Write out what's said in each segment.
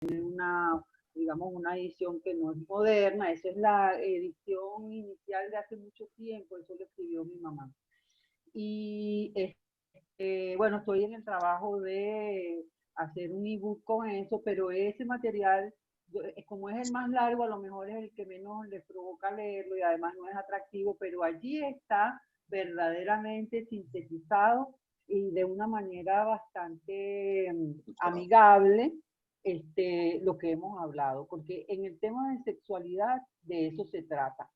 una, digamos, una edición que no es moderna. Esa es la edición inicial de hace mucho tiempo, eso lo escribió mi mamá. Y bueno, estoy en el trabajo de hacer un ebook con eso, pero ese material, como es el más largo, a lo mejor es el que menos les provoca leerlo y además no es atractivo, pero allí está verdaderamente sintetizado y de una manera bastante amigable lo que hemos hablado, porque en el tema de sexualidad de eso se trata.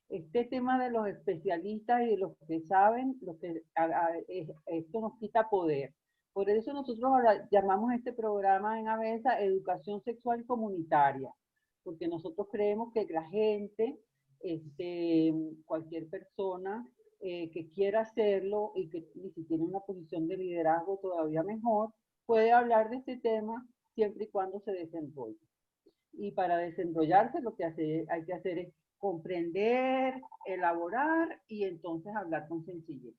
Este tema de los especialistas y de los que saben, esto nos quita poder. Por eso nosotros ahora llamamos este programa en ABESA Educación Sexual Comunitaria, porque nosotros creemos que la gente, cualquier persona que quiera hacerlo y si tiene una posición de liderazgo todavía mejor, puede hablar de este tema siempre y cuando se desenrolle. Y para desenrollarse lo que hay que hacer es comprender, elaborar y entonces hablar con sencillez.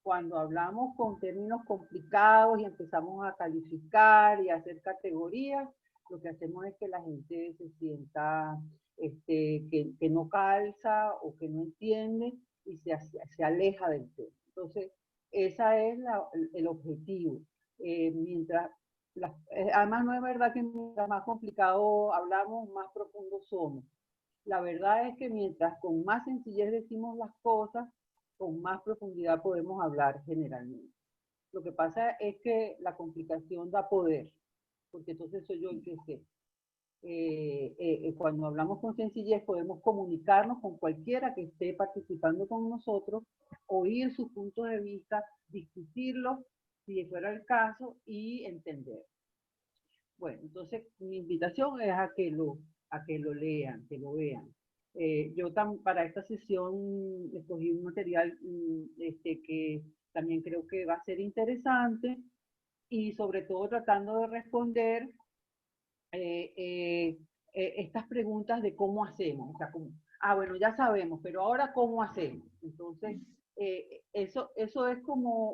Cuando hablamos con términos complicados y empezamos a calificar y a hacer categorías, lo que hacemos es que la gente se sienta que no calza o que no entiende y se aleja del tema. Entonces, ese es el objetivo. Mientras además no es verdad que mientras más complicado hablamos, más profundos somos. La verdad es que mientras con más sencillez decimos las cosas, con más profundidad podemos hablar generalmente. Lo que pasa es que la complicación da poder, porque entonces soy yo el que sé. Cuando hablamos con sencillez podemos comunicarnos con cualquiera que esté participando con nosotros, oír sus puntos de vista, discutirlos si fuera el caso y entender. Bueno, entonces mi invitación es a que lo lean, que lo vean. Yo para esta sesión escogí un material que también creo que va a ser interesante y sobre todo tratando de responder estas preguntas de cómo hacemos. O sea, bueno, ya sabemos, pero ahora ¿cómo hacemos? Entonces, eso es como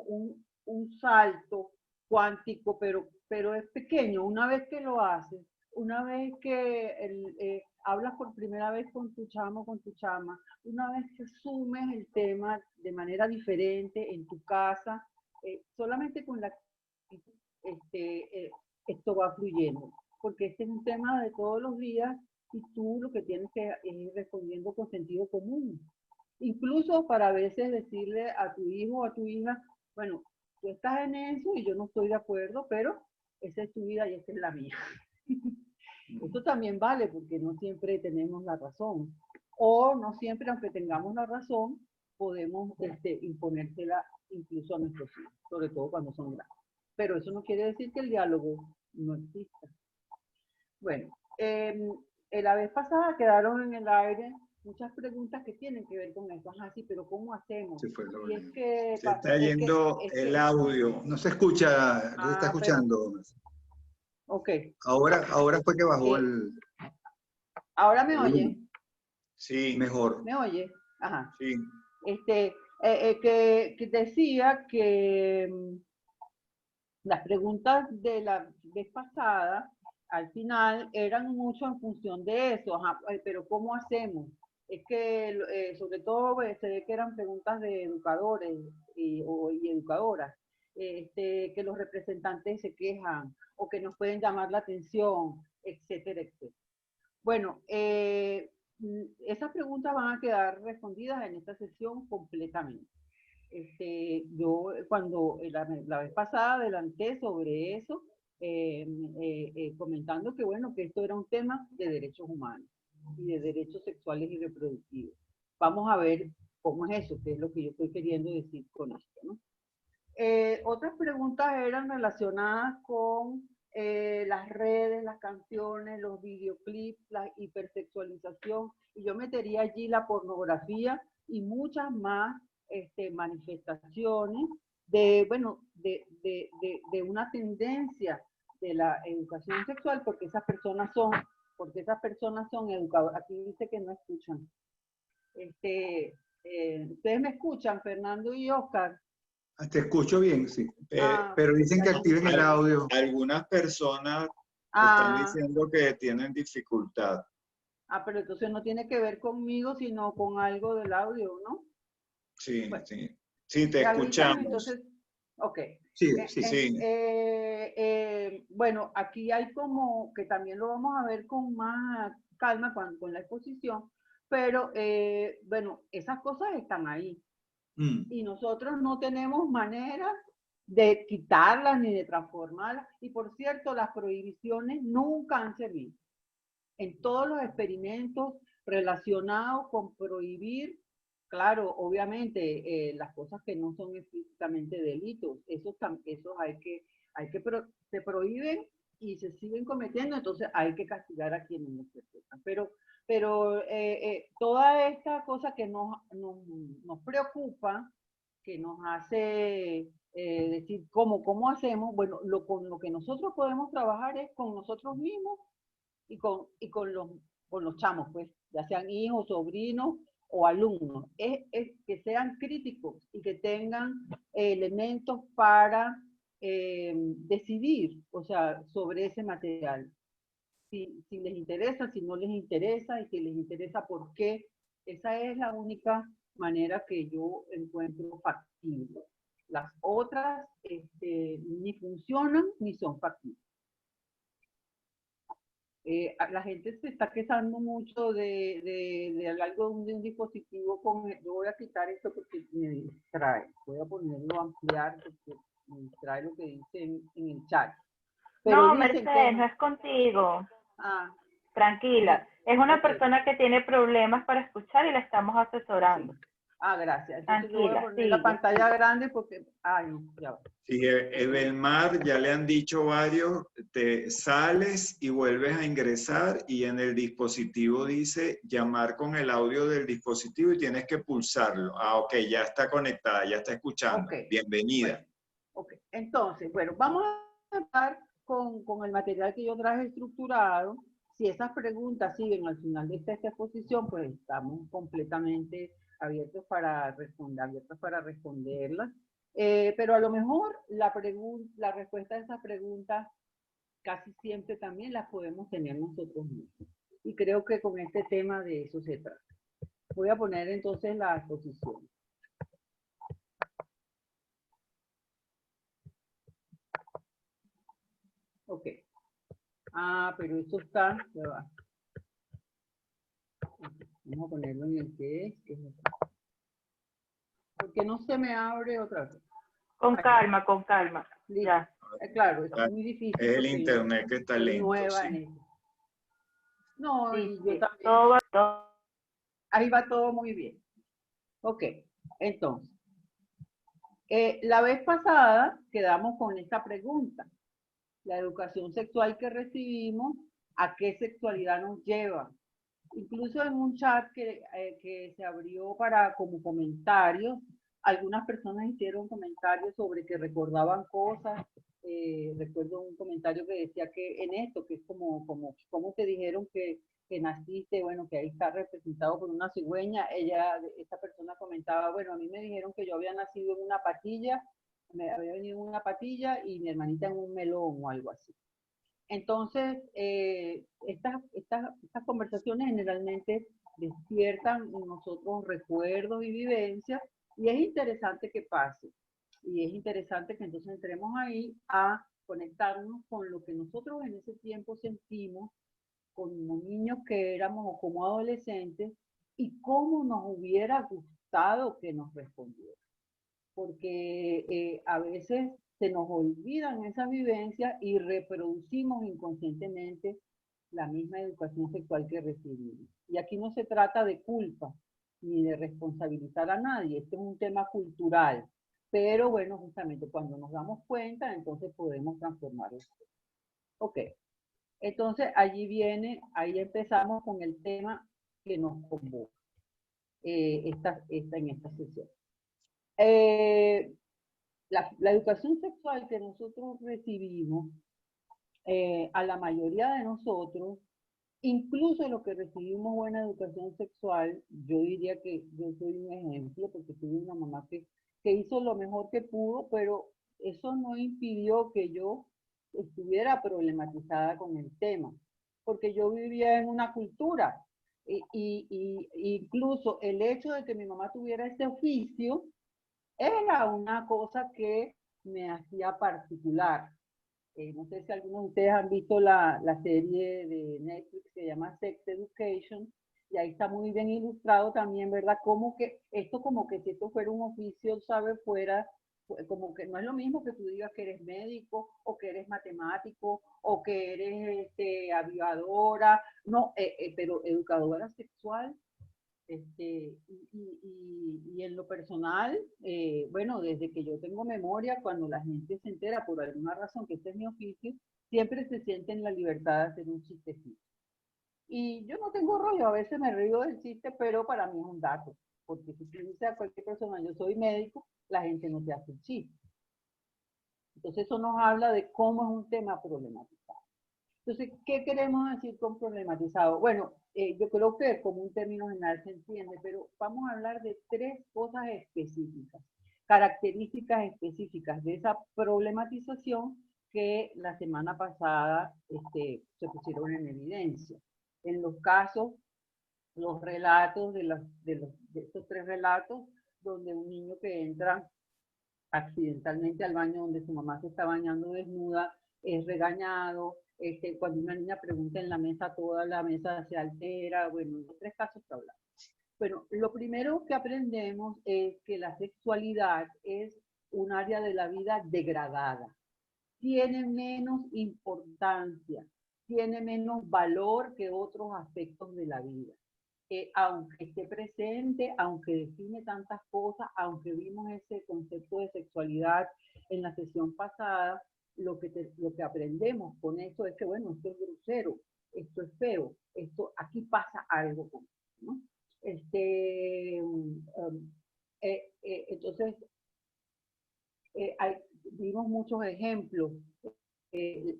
un salto cuántico, pero es pequeño. Una vez que lo haces, una vez que hablas por primera vez con tu chamo, con tu chama, una vez que asumes el tema de manera diferente en tu casa, solamente con esto va fluyendo, porque este es un tema de todos los días y tú lo que tienes que ir respondiendo con sentido común. Incluso para a veces decirle a tu hijo o a tu hija, bueno, tú estás en eso y yo no estoy de acuerdo, pero esa es tu vida y esa es la mía. Esto también vale porque no siempre tenemos la razón. O no siempre, aunque tengamos la razón, podemos imponérsela incluso a nuestros hijos, sobre todo cuando son grandes. Pero eso no quiere decir que el diálogo no exista. Bueno, la vez pasada quedaron en el aire muchas preguntas que tienen que ver con esto. Sí, pero ¿cómo hacemos? Sí, fue lo y es que, se está yendo el audio. No se escucha, no se está escuchando. Ok. Ahora fue que bajó el... ¿Ahora me oye? Sí, mejor. ¿Me oye? Ajá. Sí. Que decía que las preguntas de la vez pasada, al final, eran mucho en función de eso. Ajá, pero ¿cómo hacemos? Es que, sobre todo, se ve que eran preguntas de educadores y educadoras, que los representantes se quejan o que nos pueden llamar la atención, etcétera, etcétera. Bueno, esas preguntas van a quedar respondidas en esta sesión completamente. Yo cuando la vez pasada adelanté sobre eso, comentando que bueno, que esto era un tema de derechos humanos y de derechos sexuales y reproductivos. Vamos a ver cómo es eso, que es lo que yo estoy queriendo decir con esto, ¿no? Otras preguntas eran relacionadas con las redes, las canciones, los videoclips, la hipersexualización, y yo metería allí la pornografía y muchas más manifestaciones de, bueno, de una tendencia de la educación sexual, porque esas personas son educadoras. Aquí dice que no escuchan. Ustedes me escuchan, Fernando y Oscar. Te escucho bien, sí. Pero dicen que activen el audio. Algunas personas Están Ah, diciendo que tienen dificultad. pero entonces no tiene que ver conmigo, sino con algo del audio, ¿no? Sí, Bueno, sí. Sí, te me avisan escuchamos. entonces, ok. Sí, sí, sí. Bueno, aquí hay como que también lo vamos a ver con más calma con la exposición, pero bueno, esas cosas están ahí Mm. y nosotros no tenemos manera de quitarlas ni de transformarlas. Y por cierto, las prohibiciones nunca han servido. En todos los experimentos relacionados con prohibir, claro, obviamente las cosas que no son explícitamente delitos, esos se prohíben y se siguen cometiendo, entonces hay que castigar a quienes los respetan. Pero toda esta cosa que nos preocupa, que nos hace decir cómo hacemos, bueno, con lo que nosotros podemos trabajar es con nosotros mismos y con los chamos, pues, ya sean hijos, sobrinos o alumnos. Es que sean críticos y que tengan elementos para decidir, o sea, sobre ese material. Si les interesa, si no les interesa, y si les interesa, ¿por qué? Esa es la única manera que yo encuentro factible. Las otras ni funcionan ni son factibles. La gente se está quejando mucho de algo de un dispositivo yo voy a quitar esto porque me distrae. Voy a ponerlo a ampliar porque me distrae lo que dice en el chat. Pero No, dicen que Mercedes, no es contigo. ah, Tranquila. Es una ok. persona que tiene problemas para escuchar y la estamos asesorando. Sí. Gracias. Entonces yo voy a Tranquila, poner la sigue. pantalla grande porque, ya va. Sí, Evelmar, ya le han dicho varios, te sales y vuelves a ingresar y en el dispositivo dice llamar con el audio del dispositivo y tienes que pulsarlo. Ah, ok, ya está conectada, ya está escuchando. Ok. Bienvenida. Bueno, ok. Entonces, bueno, vamos a empezar con el material que yo traje estructurado. Si esas preguntas siguen al final de esta exposición, pues estamos completamente abiertos para responderlas. Pero a lo mejor la respuesta a esas preguntas casi siempre también las podemos tener nosotros mismos. Y creo que con este tema de eso se trata. Voy a poner entonces la exposición. Ok. Pero esto está, ya va. Vamos a ponerlo en el que es porque no se me abre otra vez. Con calma, con calma. Listo. Ya. Claro, es muy difícil. Es el internet que está lento, nueva sí. en esto. No, Sí, y yo sí. también. Ahí va todo muy bien. Ok, entonces, la vez pasada quedamos con esta pregunta. La educación sexual que recibimos, ¿a qué sexualidad nos lleva? Incluso en un chat que se abrió como comentarios, algunas personas hicieron comentarios sobre que recordaban cosas. Recuerdo un comentario que decía que en esto, que es como te dijeron que naciste, bueno, que ahí está representado por una cigüeña. Esta persona comentaba, bueno, a mí me dijeron que yo había nacido en una patilla, me había venido en una patilla y mi hermanita en un melón o algo así. Entonces, estas conversaciones generalmente despiertan en nosotros recuerdos y vivencias, y es interesante que pase. Y es interesante que entonces entremos ahí a conectarnos con lo que nosotros en ese tiempo sentimos, como niños que éramos o como adolescentes, y cómo nos hubiera gustado que nos respondieran. Porque a veces se nos olvidan esas vivencias y reproducimos inconscientemente la misma educación sexual que recibimos. Y aquí no se trata de culpa ni de responsabilizar a nadie, este es un tema cultural. Pero bueno, justamente cuando nos damos cuenta, entonces podemos transformarlo. Ok, entonces ahí empezamos con el tema que nos convoca en esta sesión. La educación sexual que nosotros recibimos, a la mayoría de nosotros, incluso los que recibimos buena educación sexual, yo diría que yo soy un ejemplo porque tuve una mamá que hizo lo mejor que pudo, pero eso no impidió que yo estuviera problematizada con el tema, porque yo vivía en una cultura y incluso el hecho de que mi mamá tuviera ese oficio era una cosa que me hacía particular. No sé si algunos de ustedes han visto la serie de Netflix que se llama Sex Education, y ahí está muy bien ilustrado también, ¿verdad? Como que esto, como que si esto fuera un oficio, ¿sabe? Fuera, como que no es lo mismo que tú digas que eres médico, o que eres matemático, o que eres aviadora, no, pero educadora sexual. Y en lo personal, bueno, desde que yo tengo memoria, cuando la gente se entera por alguna razón que este es mi oficio, siempre se siente en la libertad de hacer un chistecito. Y yo no tengo rollo, a veces me río del chiste, pero para mí es un dato, porque si tú dices a cualquier persona, yo soy médico, la gente no te hace el chiste. Entonces eso nos habla de cómo es un tema problematizado. Entonces, ¿qué queremos decir con problematizado? Bueno, yo creo que como un término general se entiende, pero vamos a hablar de tres cosas específicas, características específicas de esa problematización que la semana pasada se pusieron en evidencia. En los casos, los relatos de estos tres relatos, donde un niño que entra accidentalmente al baño donde su mamá se está bañando desnuda, es regañado, cuando una niña pregunta en la mesa, toda la mesa se altera, bueno, los tres casos que hablamos. Bueno, lo primero que aprendemos es que la sexualidad es un área de la vida degradada, tiene menos importancia, tiene menos valor que otros aspectos de la vida. Aunque esté presente, aunque define tantas cosas, aunque vimos ese concepto de sexualidad en la sesión pasada, lo que aprendemos con eso es que, bueno, esto es grosero, esto es feo, aquí pasa algo con eso, ¿no? Entonces, vimos muchos ejemplos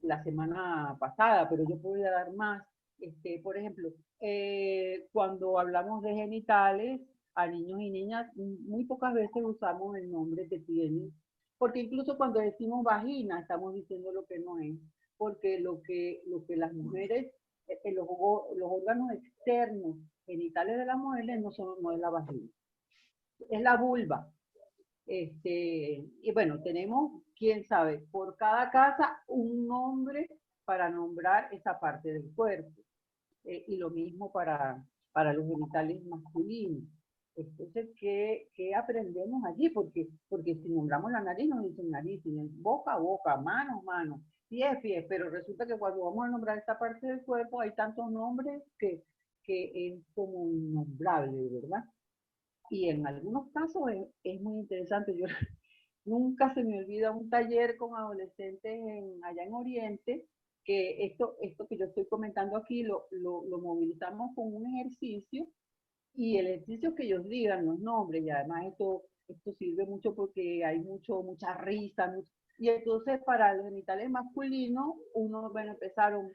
la semana pasada, pero yo podría dar más. Por ejemplo, cuando hablamos de genitales a niños y niñas, muy pocas veces usamos el nombre que tienen, porque incluso cuando decimos vagina, estamos diciendo lo que no es, porque lo que las mujeres, los órganos externos genitales de las mujeres no es la vagina, es la vulva. Y bueno, tenemos, quién sabe, por cada casa un nombre para nombrar esa parte del cuerpo. Y lo mismo para los genitales masculinos. Entonces, ¿qué aprendemos allí? Porque si nombramos la nariz, nos dicen nariz, boca, boca, mano, mano, pie, pie, pero resulta que cuando vamos a nombrar esta parte del cuerpo hay tantos nombres que es como innombrable, ¿verdad? Y en algunos casos es muy interesante. Yo nunca se me olvida un taller con adolescentes allá en Oriente, que esto que yo estoy comentando aquí lo movilizamos con un ejercicio, y el ejercicio es que ellos digan los nombres, y además esto sirve mucho porque hay mucha risa, y entonces para los genitales masculinos, bueno, empezaron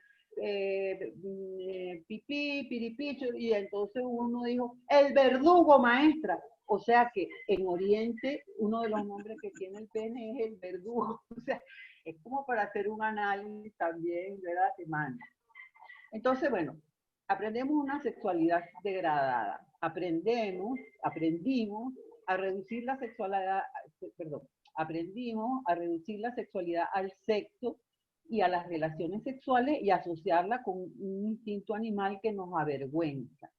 pipí, piripicho, y entonces uno dijo, el verdugo, maestra. O sea que en Oriente uno de los nombres que tiene el pene es el verdugo. O sea, es como para hacer un análisis también de la semana. Entonces, bueno, aprendemos una sexualidad degradada. Aprendimos a reducir la sexualidad, perdón, aprendimos a reducir la sexualidad al sexo y a las relaciones sexuales y asociarla con un instinto animal que nos avergüenza.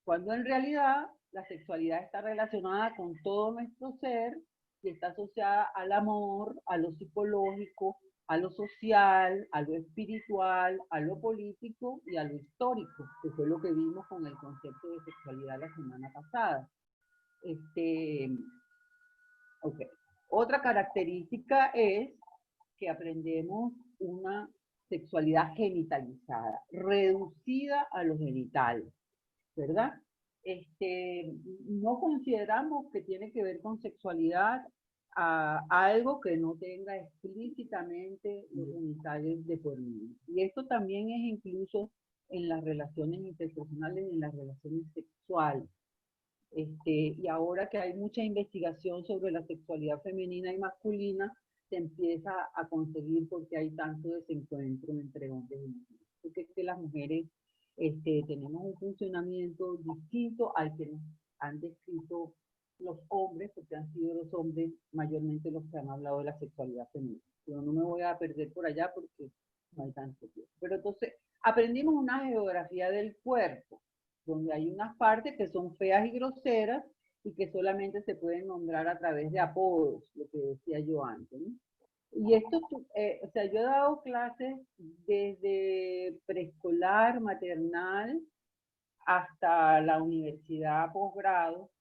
Cuando en realidad la sexualidad está relacionada con todo nuestro ser y está asociada al amor, a lo psicológico, a lo social, a lo espiritual, a lo político y a lo histórico, que fue lo que vimos con el concepto de sexualidad la semana pasada. Okay. Otra característica es que aprendemos una sexualidad genitalizada, reducida a los genitales, ¿verdad? No consideramos que tiene que ver con sexualidad a algo que no tenga explícitamente los genitales de por medio. Y esto también es incluso en las relaciones interpersonales y en las relaciones sexuales. Y ahora que hay mucha investigación sobre la sexualidad femenina y masculina, se empieza a conseguir porque hay tanto desencuentro entre hombres y mujeres. Porque es que las mujeres tenemos un funcionamiento distinto al que nos han descrito los hombres, porque han sido los hombres mayormente los que han hablado de la sexualidad femenina. Yo no me voy a perder por allá porque no hay tanto tiempo. Pero entonces aprendimos una geografía del cuerpo, donde hay unas partes que son feas y groseras y que solamente se pueden nombrar a través de apodos, lo que decía yo antes, ¿no? Y esto, o sea, yo he dado clases desde preescolar, maternal, hasta la universidad, posgrado,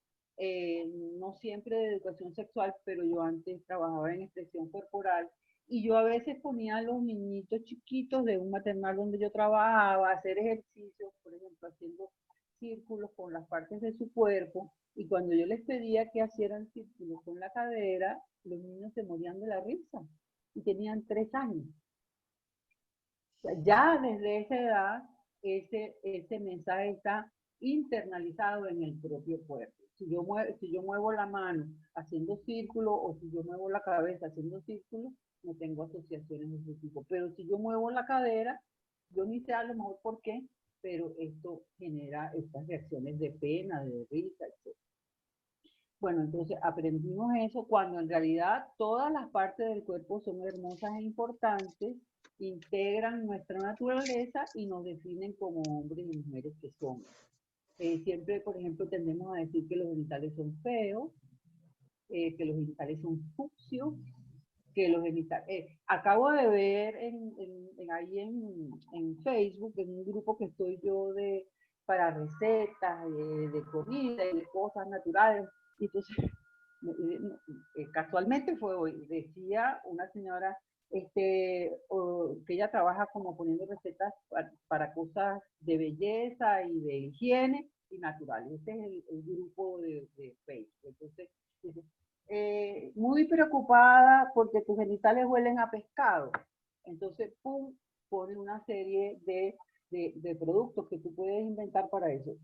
no siempre de educación sexual, pero yo antes trabajaba en expresión corporal, y yo a veces ponía a los niñitos chiquitos de un maternal donde yo trabajaba a hacer ejercicios, por ejemplo, haciendo círculos con las partes de su cuerpo, y cuando yo les pedía que hicieran círculos con la cadera, los niños se morían de la risa, y tenían 3 años. O sea, ya desde esa edad, ese mensaje está internalizado en el propio cuerpo. Si yo muevo la mano haciendo círculo o si yo muevo la cabeza haciendo círculo, no tengo asociaciones de ese tipo. Pero si yo muevo la cadera, yo ni sé a lo mejor por qué, pero esto genera estas reacciones de pena, de risa, etc. Bueno, entonces aprendimos eso cuando en realidad todas las partes del cuerpo son hermosas e importantes, integran nuestra naturaleza y nos definen como hombres y mujeres que somos. Siempre, por ejemplo, tendemos a decir que los genitales son feos, que los genitales son sucios, que los genitales... acabo de ver ahí en Facebook, en un grupo que estoy yo para recetas, de comida y de cosas naturales. Y entonces, casualmente fue hoy, decía una señora que ella trabaja como poniendo recetas para cosas de belleza y de higiene y naturales. Este es el grupo de Facebook. Entonces, muy preocupada porque tus genitales huelen a pescado. Entonces, pum, pone una serie de productos que tú puedes inventar para eso.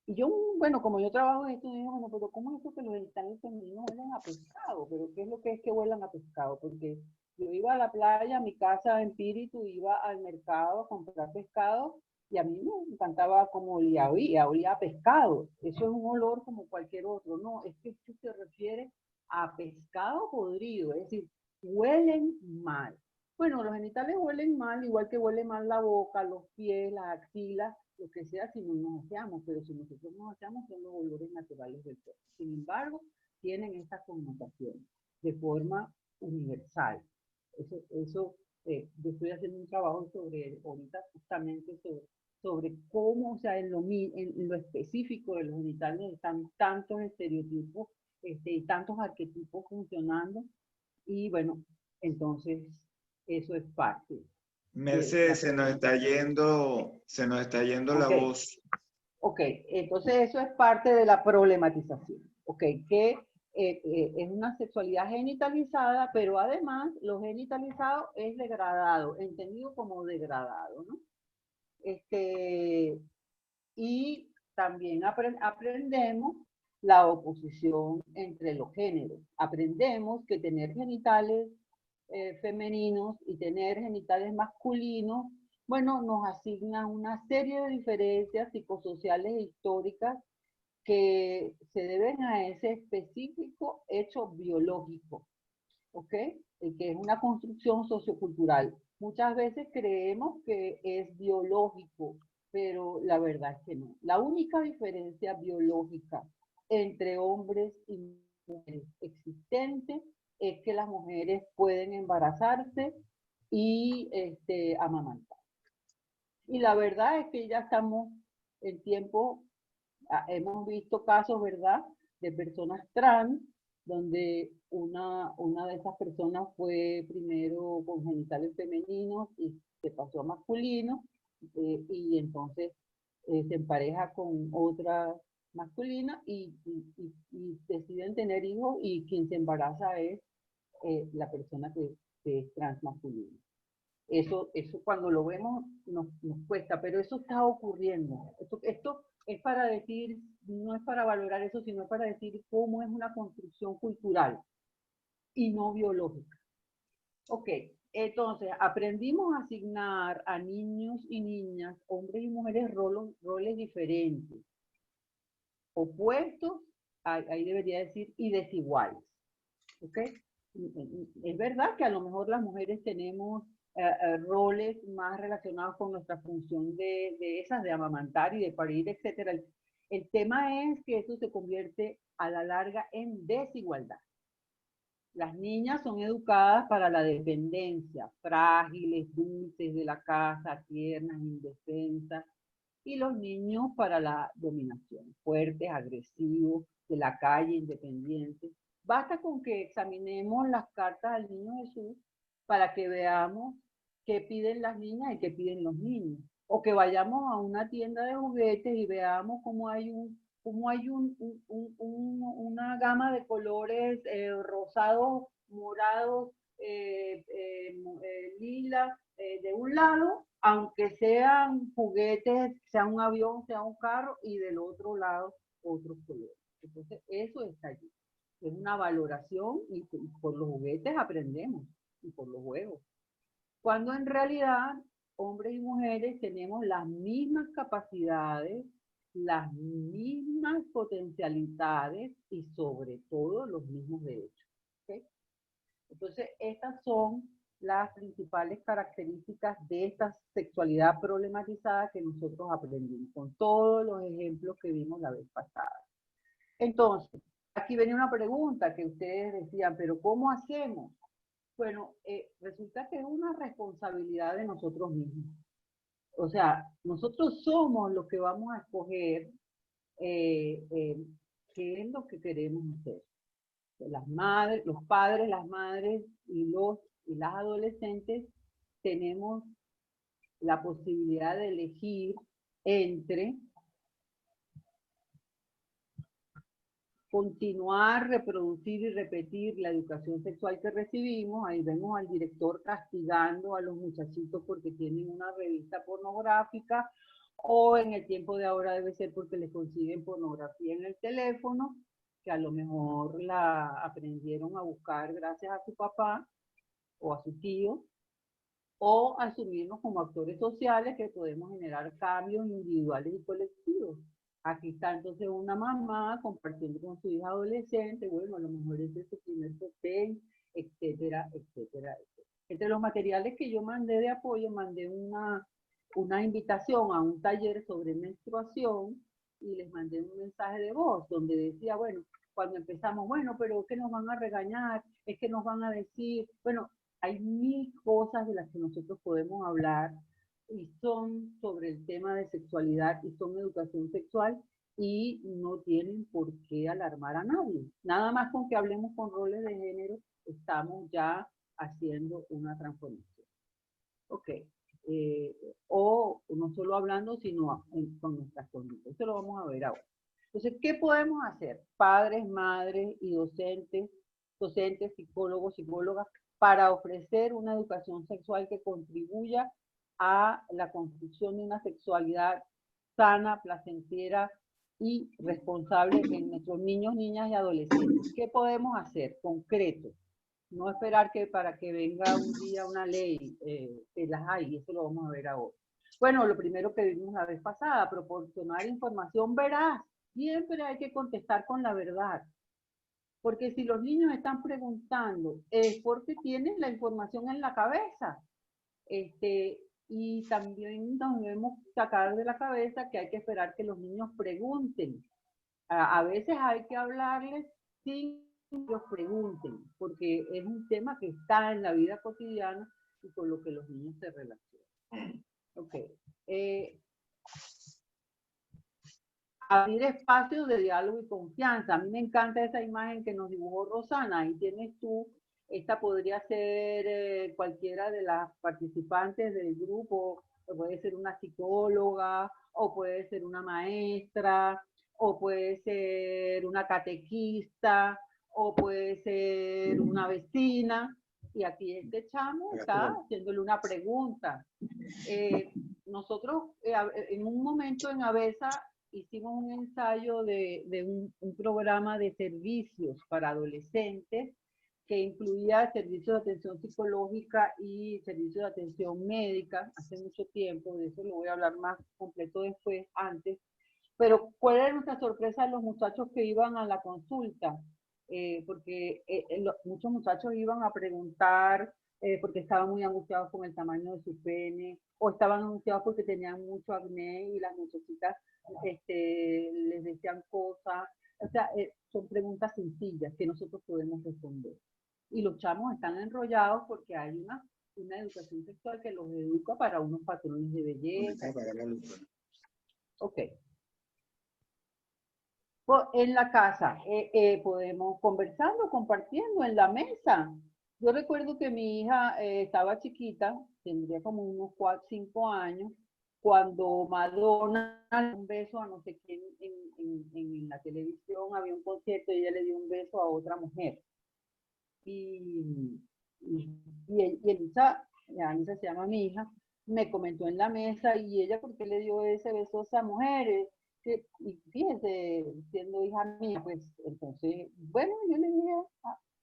Y yo, bueno, como yo trabajo en esto, digo, bueno, pero ¿cómo es eso que los genitales femeninos huelen a pescado? ¿Pero qué es lo que es que huelan a pescado? Porque yo iba a la playa, a mi casa en Píritu, iba al mercado a comprar pescado y a mí me encantaba como olía a pescado. Eso es un olor como cualquier otro. No, es que esto se refiere a pescado podrido, es decir, huelen mal. Bueno, los genitales huelen mal, igual que huele mal la boca, los pies, las axilas, lo que sea si no nos aseamos, pero si nosotros nos aseamos son los olores naturales del cuerpo. Sin embargo, tienen estas connotaciones de forma universal. Yo estoy haciendo un trabajo ahorita justamente sobre cómo, o sea, en lo específico de los genitales están tantos estereotipos y tantos arquetipos funcionando, y bueno, entonces eso es parte. Mercedes, se nos está yendo la voz. Ok, entonces eso es parte de la problematización. Ok, que es una sexualidad genitalizada, pero además lo genitalizado es degradado, entendido como degradado, ¿no? Y también aprendemos la oposición entre los géneros. Aprendemos que tener genitales femeninos y tener genitales masculinos, bueno, nos asignan una serie de diferencias psicosociales e históricas que se deben a ese específico hecho biológico, ¿ok? Que es una construcción sociocultural. Muchas veces creemos que es biológico, pero la verdad es que no. La única diferencia biológica entre hombres y mujeres existente es que las mujeres pueden embarazarse y amamantar. Y la verdad es que ya estamos en tiempo, hemos visto casos, ¿verdad?, de personas trans, donde una de esas personas fue primero con genitales femeninos y se pasó a masculino, y entonces se empareja con otra masculina y deciden tener hijos, y quien se embaraza es la persona que es transmasculina. Eso cuando lo vemos nos cuesta, pero eso está ocurriendo. Esto es para decir, no es para valorar eso, sino para decir cómo es una construcción cultural y no biológica. Ok, entonces aprendimos a asignar a niños y niñas, hombres y mujeres, roles diferentes, opuestos, ahí debería decir, y desiguales. ¿Ok? Es verdad que a lo mejor las mujeres tenemos roles más relacionados con nuestra función de esas, de amamantar y de parir, etcétera. El tema es que eso se convierte a la larga en desigualdad. Las niñas son educadas para la dependencia, frágiles, dulces de la casa, tiernas, indefensas, y los niños para la dominación, fuertes, agresivos, de la calle, independientes. Basta con que examinemos las cartas al niño Jesús para que veamos qué piden las niñas y qué piden los niños. O que vayamos a una tienda de juguetes y veamos cómo hay una gama de colores rosados, morados, lila, de un lado, aunque sean juguetes, sea un avión, sea un carro, y del otro lado otros colores. Entonces, eso está allí. Es una valoración y por los juguetes aprendemos y por los juegos. Cuando en realidad hombres y mujeres tenemos las mismas capacidades, las mismas potencialidades y sobre todo los mismos derechos. ¿Okay? Entonces, estas son las principales características de esta sexualidad problematizada que nosotros aprendimos, con todos los ejemplos que vimos la vez pasada. Entonces, aquí viene una pregunta que ustedes decían, pero ¿cómo hacemos? Bueno, resulta que es una responsabilidad de nosotros mismos. O sea, nosotros somos los que vamos a escoger qué es lo que queremos hacer. Las madres, los padres, las madres y las adolescentes tenemos la posibilidad de elegir entre continuar, reproducir y repetir la educación sexual que recibimos. Ahí vemos al director castigando a los muchachitos porque tienen una revista pornográfica, o en el tiempo de ahora debe ser porque les consiguen pornografía en el teléfono, que a lo mejor la aprendieron a buscar gracias a su papá o a su tío, o asumirnos como actores sociales que podemos generar cambios individuales y colectivos. Aquí está entonces una mamá compartiendo con su hija adolescente, bueno, a lo mejor es de su primer sostén, etcétera, etcétera, etcétera. Entre los materiales que yo mandé de apoyo, mandé una invitación a un taller sobre menstruación y les mandé un mensaje de voz donde decía, bueno, cuando empezamos, bueno, pero ¿qué nos van a regañar? Es que nos van a decir, bueno, hay mil cosas de las que nosotros podemos hablar y son sobre el tema de sexualidad y son educación sexual y no tienen por qué alarmar a nadie. Nada más con que hablemos con roles de género, estamos ya haciendo una transformación. Ok. O no solo hablando, sino con nuestras conductas. Eso lo vamos a ver ahora. Entonces, ¿qué podemos hacer? Padres, madres y docentes, psicólogos, psicólogas, para ofrecer una educación sexual que contribuya a la construcción de una sexualidad sana, placentera y responsable en nuestros niños, niñas y adolescentes. ¿Qué podemos hacer concreto? No esperar que para que venga un día una ley, que las hay, eso lo vamos a ver ahora. Bueno, lo primero que vimos la vez pasada, proporcionar información veraz. Siempre hay que contestar con la verdad. Porque si los niños están preguntando, es porque tienen la información en la cabeza. Y también nos debemos sacar de la cabeza que hay que esperar que los niños pregunten. A veces hay que hablarles sin que ellos pregunten, porque es un tema que está en la vida cotidiana y con lo que los niños se relacionan. Ok. Abrir espacios de diálogo y confianza. A mí me encanta esa imagen que nos dibujó Rosana. Ahí tienes tú, esta podría ser cualquiera de las participantes del grupo, puede ser una psicóloga, o puede ser una maestra, o puede ser una catequista, o puede ser una vecina. Y aquí este chamo está haciéndole una pregunta. Nosotros en un momento en Avesa hicimos un ensayo de un programa de servicios para adolescentes que incluía servicios de atención psicológica y servicios de atención médica hace mucho tiempo, de eso lo voy a hablar más completo después, antes. Pero ¿cuál era nuestra sorpresa de los muchachos que iban a la consulta? Porque muchos muchachos iban a preguntar porque estaban muy angustiados con el tamaño de su pene, o estaban angustiados porque tenían mucho acné y las muchachitas les decían cosas. O sea, son preguntas sencillas que nosotros podemos responder. Y los chamos están enrollados porque hay una educación sexual que los educa para unos patrones de belleza. Ok. En la casa podemos conversando, compartiendo en la mesa. Yo recuerdo que mi hija estaba chiquita, tendría como unos 4, 5 años, cuando Madonna le dio un beso a no sé quién en la televisión, había un concierto y ella le dio un beso a otra mujer. Y Elisa, Elisa se llama mi hija, me comentó en la mesa, y ella, ¿por qué le dio ese beso a esa mujer? Y fíjense, siendo hija mía, pues entonces, bueno, yo le dije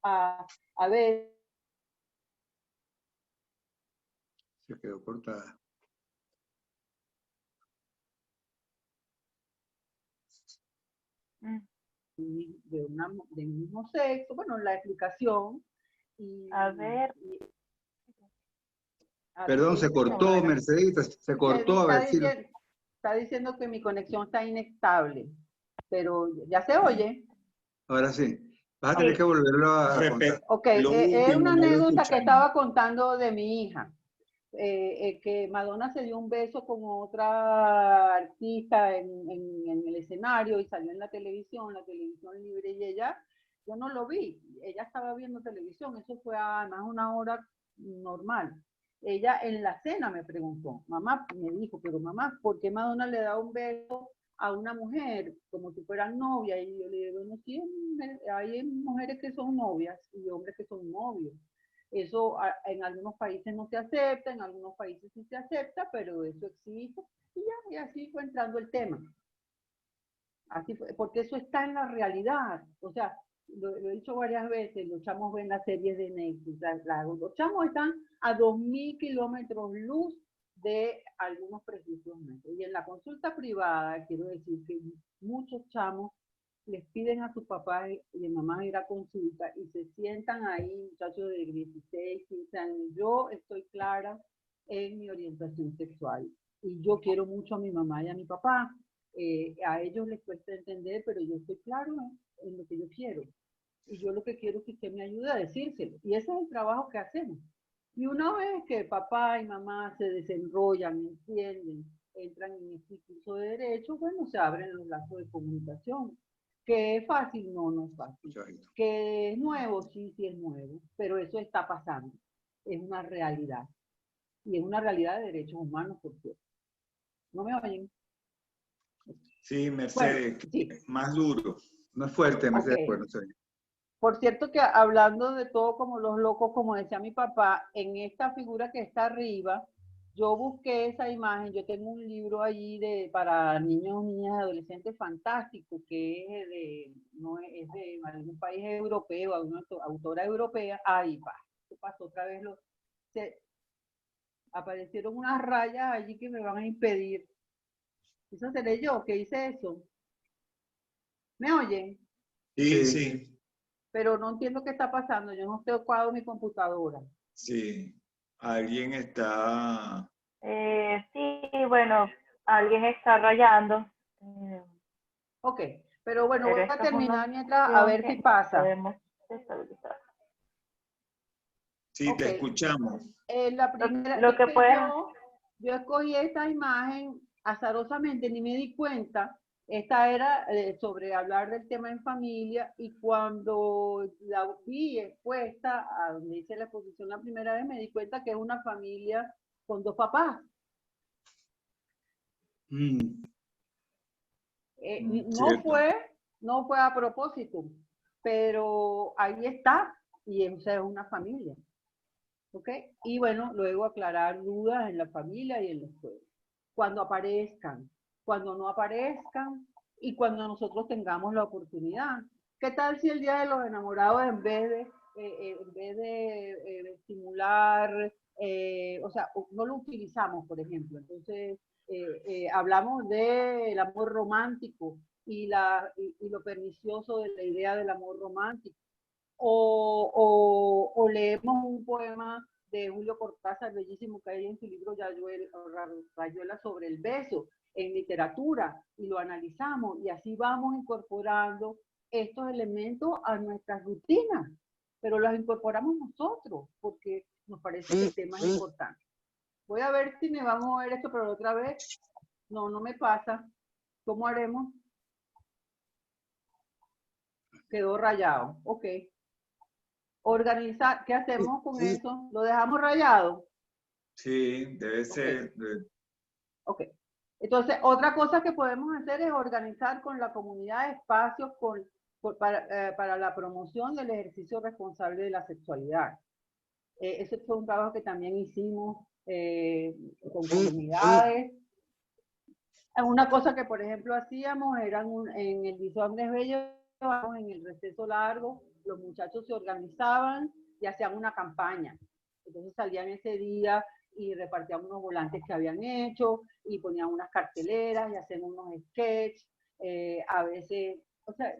a ver. Se quedó cortada. Del mismo sexo, bueno, la explicación. A ver. Perdón, se cortó, Mercedita, se cortó. A ver si está diciendo que mi conexión está inestable, pero ya se oye. Ahora sí. Vas a tener que volverlo a contar. Ok, es una anécdota que estaba contando de mi hija. Que Madonna se dio un beso con otra artista en el escenario y salió en la televisión libre, y ella, yo no lo vi, ella estaba viendo televisión, eso fue además una hora normal. Ella en la cena me preguntó, mamá, me dijo, pero mamá, ¿por qué Madonna le da un beso a una mujer como si fueran novia? Y yo le digo, bueno, sí, hay mujeres que son novias y hombres que son novios. Eso en algunos países no se acepta, en algunos países sí se acepta, pero eso existe. Y así fue entrando el tema. Así fue, porque eso está en la realidad. O sea, lo he dicho varias veces, los chamos ven las series de Netflix. Los chamos están a 2000 kilómetros luz de algunos prejuicios nuestros. Y en la consulta privada, quiero decir que muchos chamos les piden a sus papás y mamás ir a consulta y se sientan ahí, muchachos de 16, 15 años. Yo estoy clara en mi orientación sexual y yo quiero mucho a mi mamá y a mi papá. A ellos les cuesta entender, pero yo estoy claro en lo que yo quiero. Y yo lo que quiero es que usted me ayude a decírselo. Y ese es el trabajo que hacemos. Y una vez que papá y mamá se desenrollan, entienden, entran en este curso de derecho, bueno, se abren los lazos de comunicación. ¿Que es fácil? No, no es fácil. ¿Que es nuevo? Sí, sí es nuevo. Pero eso está pasando. Es una realidad. Y es una realidad de derechos humanos, por cierto. ¿No me oyen? Sí, Mercedes, bueno, sí. Más duro. No es fuerte, Mercedes. Okay. Bueno, sí. Por cierto que hablando de todo como los locos, como decía mi papá, en esta figura que está arriba, yo busqué esa imagen, yo tengo un libro allí para niños, niñas, adolescentes fantástico, que es de algún país europeo, alguna autora europea. Ahí va, ¿qué pasó otra vez? Aparecieron unas rayas allí que me van a impedir. ¿Eso seré yo que hice eso? ¿Me oyen? Sí, sí. Pero no entiendo qué está pasando, yo no estoy ocupado mi computadora. Sí, alguien está... Sí, bueno, alguien está rayando. Ok, pero bueno, voy a terminar mientras a ver si pasa. Sí, okay. Te escuchamos. La primera lo que yo escogí esta imagen azarosamente, ni me di cuenta. Esta era sobre hablar del tema en familia, y cuando la vi expuesta a donde hice la exposición la primera vez, me di cuenta que es una familia con 2 papás. No fue a propósito, pero ahí está, y esa es una familia. ¿Ok? Y bueno, luego aclarar dudas en la familia y en la escuela. Cuando aparezcan, cuando no aparezcan, y cuando nosotros tengamos la oportunidad. ¿Qué tal si el día de los enamorados, en vez en vez de estimular, o sea, no lo utilizamos, por ejemplo. Entonces, hablamos del amor romántico y lo pernicioso de la idea del amor romántico. O leemos un poema de Julio Cortázar, bellísimo, que hay en su libro Rayuela sobre el beso, en literatura, y lo analizamos, y así vamos incorporando estos elementos a nuestras rutinas, pero los incorporamos nosotros, porque nos parece que el tema es importante. Voy a ver si me va a mover esto, pero otra vez, no me pasa. ¿Cómo haremos? Quedó rayado, ok. Organizar, ¿qué hacemos con eso? ¿Lo dejamos rayado? Sí, debe ser. Ok. Entonces, otra cosa que podemos hacer es organizar con la comunidad espacios para la promoción del ejercicio responsable de la sexualidad. Ese fue un trabajo que también hicimos con comunidades. Una cosa que, por ejemplo, hacíamos era en el Liceo Andrés Bello, en el receso largo, los muchachos se organizaban y hacían una campaña. Entonces salían ese día y repartían unos volantes que habían hecho y ponían unas carteleras y hacían unos sketches. A veces, o sea,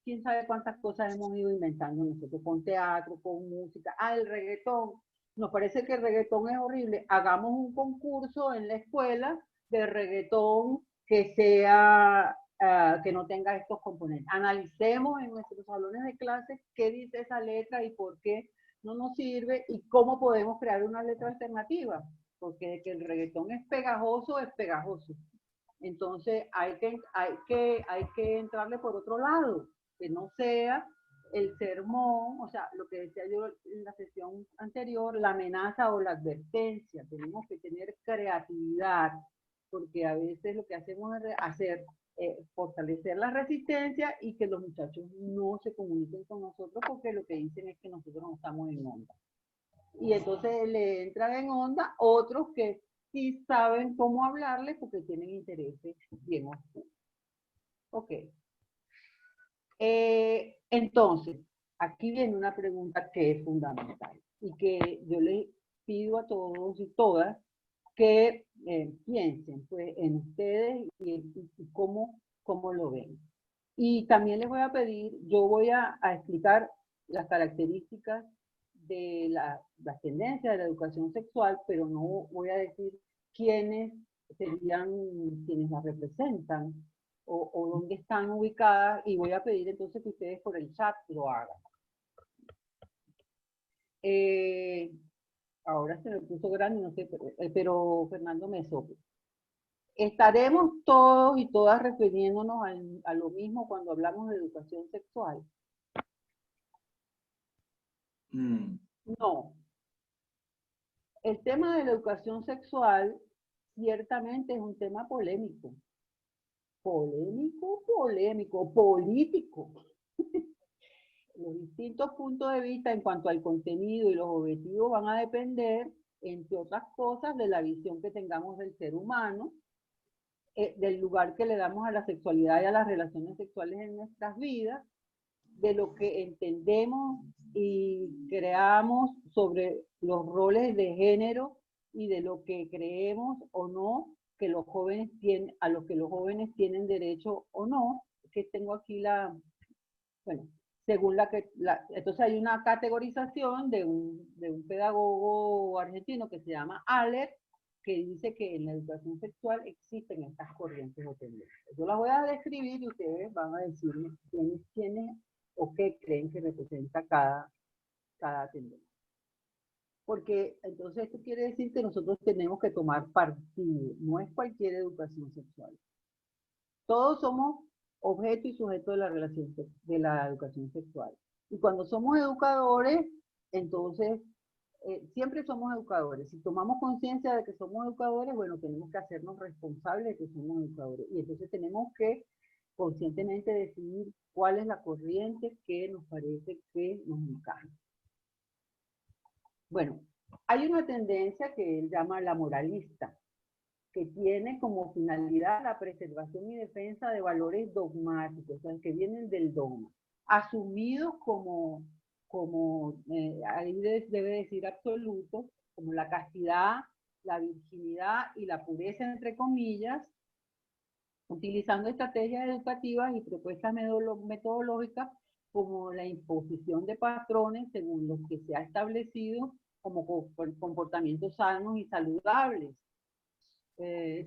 quién sabe cuántas cosas hemos ido inventando nosotros, con teatro, con música. El reggaetón. Nos parece que el reggaetón es horrible. Hagamos un concurso en la escuela de reggaetón que sea, que no tenga estos componentes. Analicemos en nuestros salones de clase qué dice esa letra y por qué no nos sirve y cómo podemos crear una letra alternativa, porque de que el reggaetón es pegajoso, es pegajoso. Entonces hay que entrarle por otro lado, que no sea el sermón, o sea, lo que decía yo en la sesión anterior, la amenaza o la advertencia. Tenemos que tener creatividad, porque a veces lo que hacemos es fortalecer la resistencia y que los muchachos no se comuniquen con nosotros porque lo que dicen es que nosotros no estamos en onda. Y entonces le entran en onda otros que sí saben cómo hablarle porque tienen intereses bien oscuros. Ok. Entonces, aquí viene una pregunta que es fundamental y que yo les pido a todos y todas que piensen pues, en ustedes y cómo lo ven. Y también les voy a pedir, yo voy a explicar las características de las tendencias de la educación sexual, pero no voy a decir quiénes serían quienes las representan o dónde están ubicadas, y voy a pedir entonces que ustedes por el chat lo hagan. Ahora se me puso grande, no sé, pero Fernando me sopla. ¿Estaremos todos y todas refiriéndonos a lo mismo cuando hablamos de educación sexual? No. El tema de la educación sexual ciertamente es un tema polémico. Polémico, político. Los distintos puntos de vista en cuanto al contenido y los objetivos van a depender, entre otras cosas, de la visión que tengamos del ser humano, del lugar que le damos a la sexualidad y a las relaciones sexuales en nuestras vidas, de lo que entendemos y creamos sobre los roles de género y de lo que creemos o no que los jóvenes tienen, a lo que los jóvenes tienen derecho o no, que tengo aquí bueno, según entonces hay una categorización de un pedagogo argentino que se llama Aller, que dice que en la educación sexual existen estas corrientes o tendencias. Yo las voy a describir y ustedes van a decirme quiénes o qué creen que representa cada tendencia. Porque entonces esto quiere decir que nosotros tenemos que tomar partido, no es cualquier educación sexual. Todos somos objeto y sujeto de la educación sexual. Y cuando somos educadores, entonces siempre somos educadores. Si tomamos conciencia de que somos educadores, bueno, tenemos que hacernos responsables de que somos educadores. Y entonces tenemos que conscientemente decidir cuál es la corriente que nos parece que nos encaja. Bueno, hay una tendencia que él llama la moralista, que tiene como finalidad la preservación y defensa de valores dogmáticos, o sea, que vienen del dogma, asumidos como como, ahí debe decir absoluto, como la castidad, la virginidad y la pureza, entre comillas, utilizando estrategias educativas y propuestas metodológicas como la imposición de patrones según los que se ha establecido como comportamientos sanos y saludables,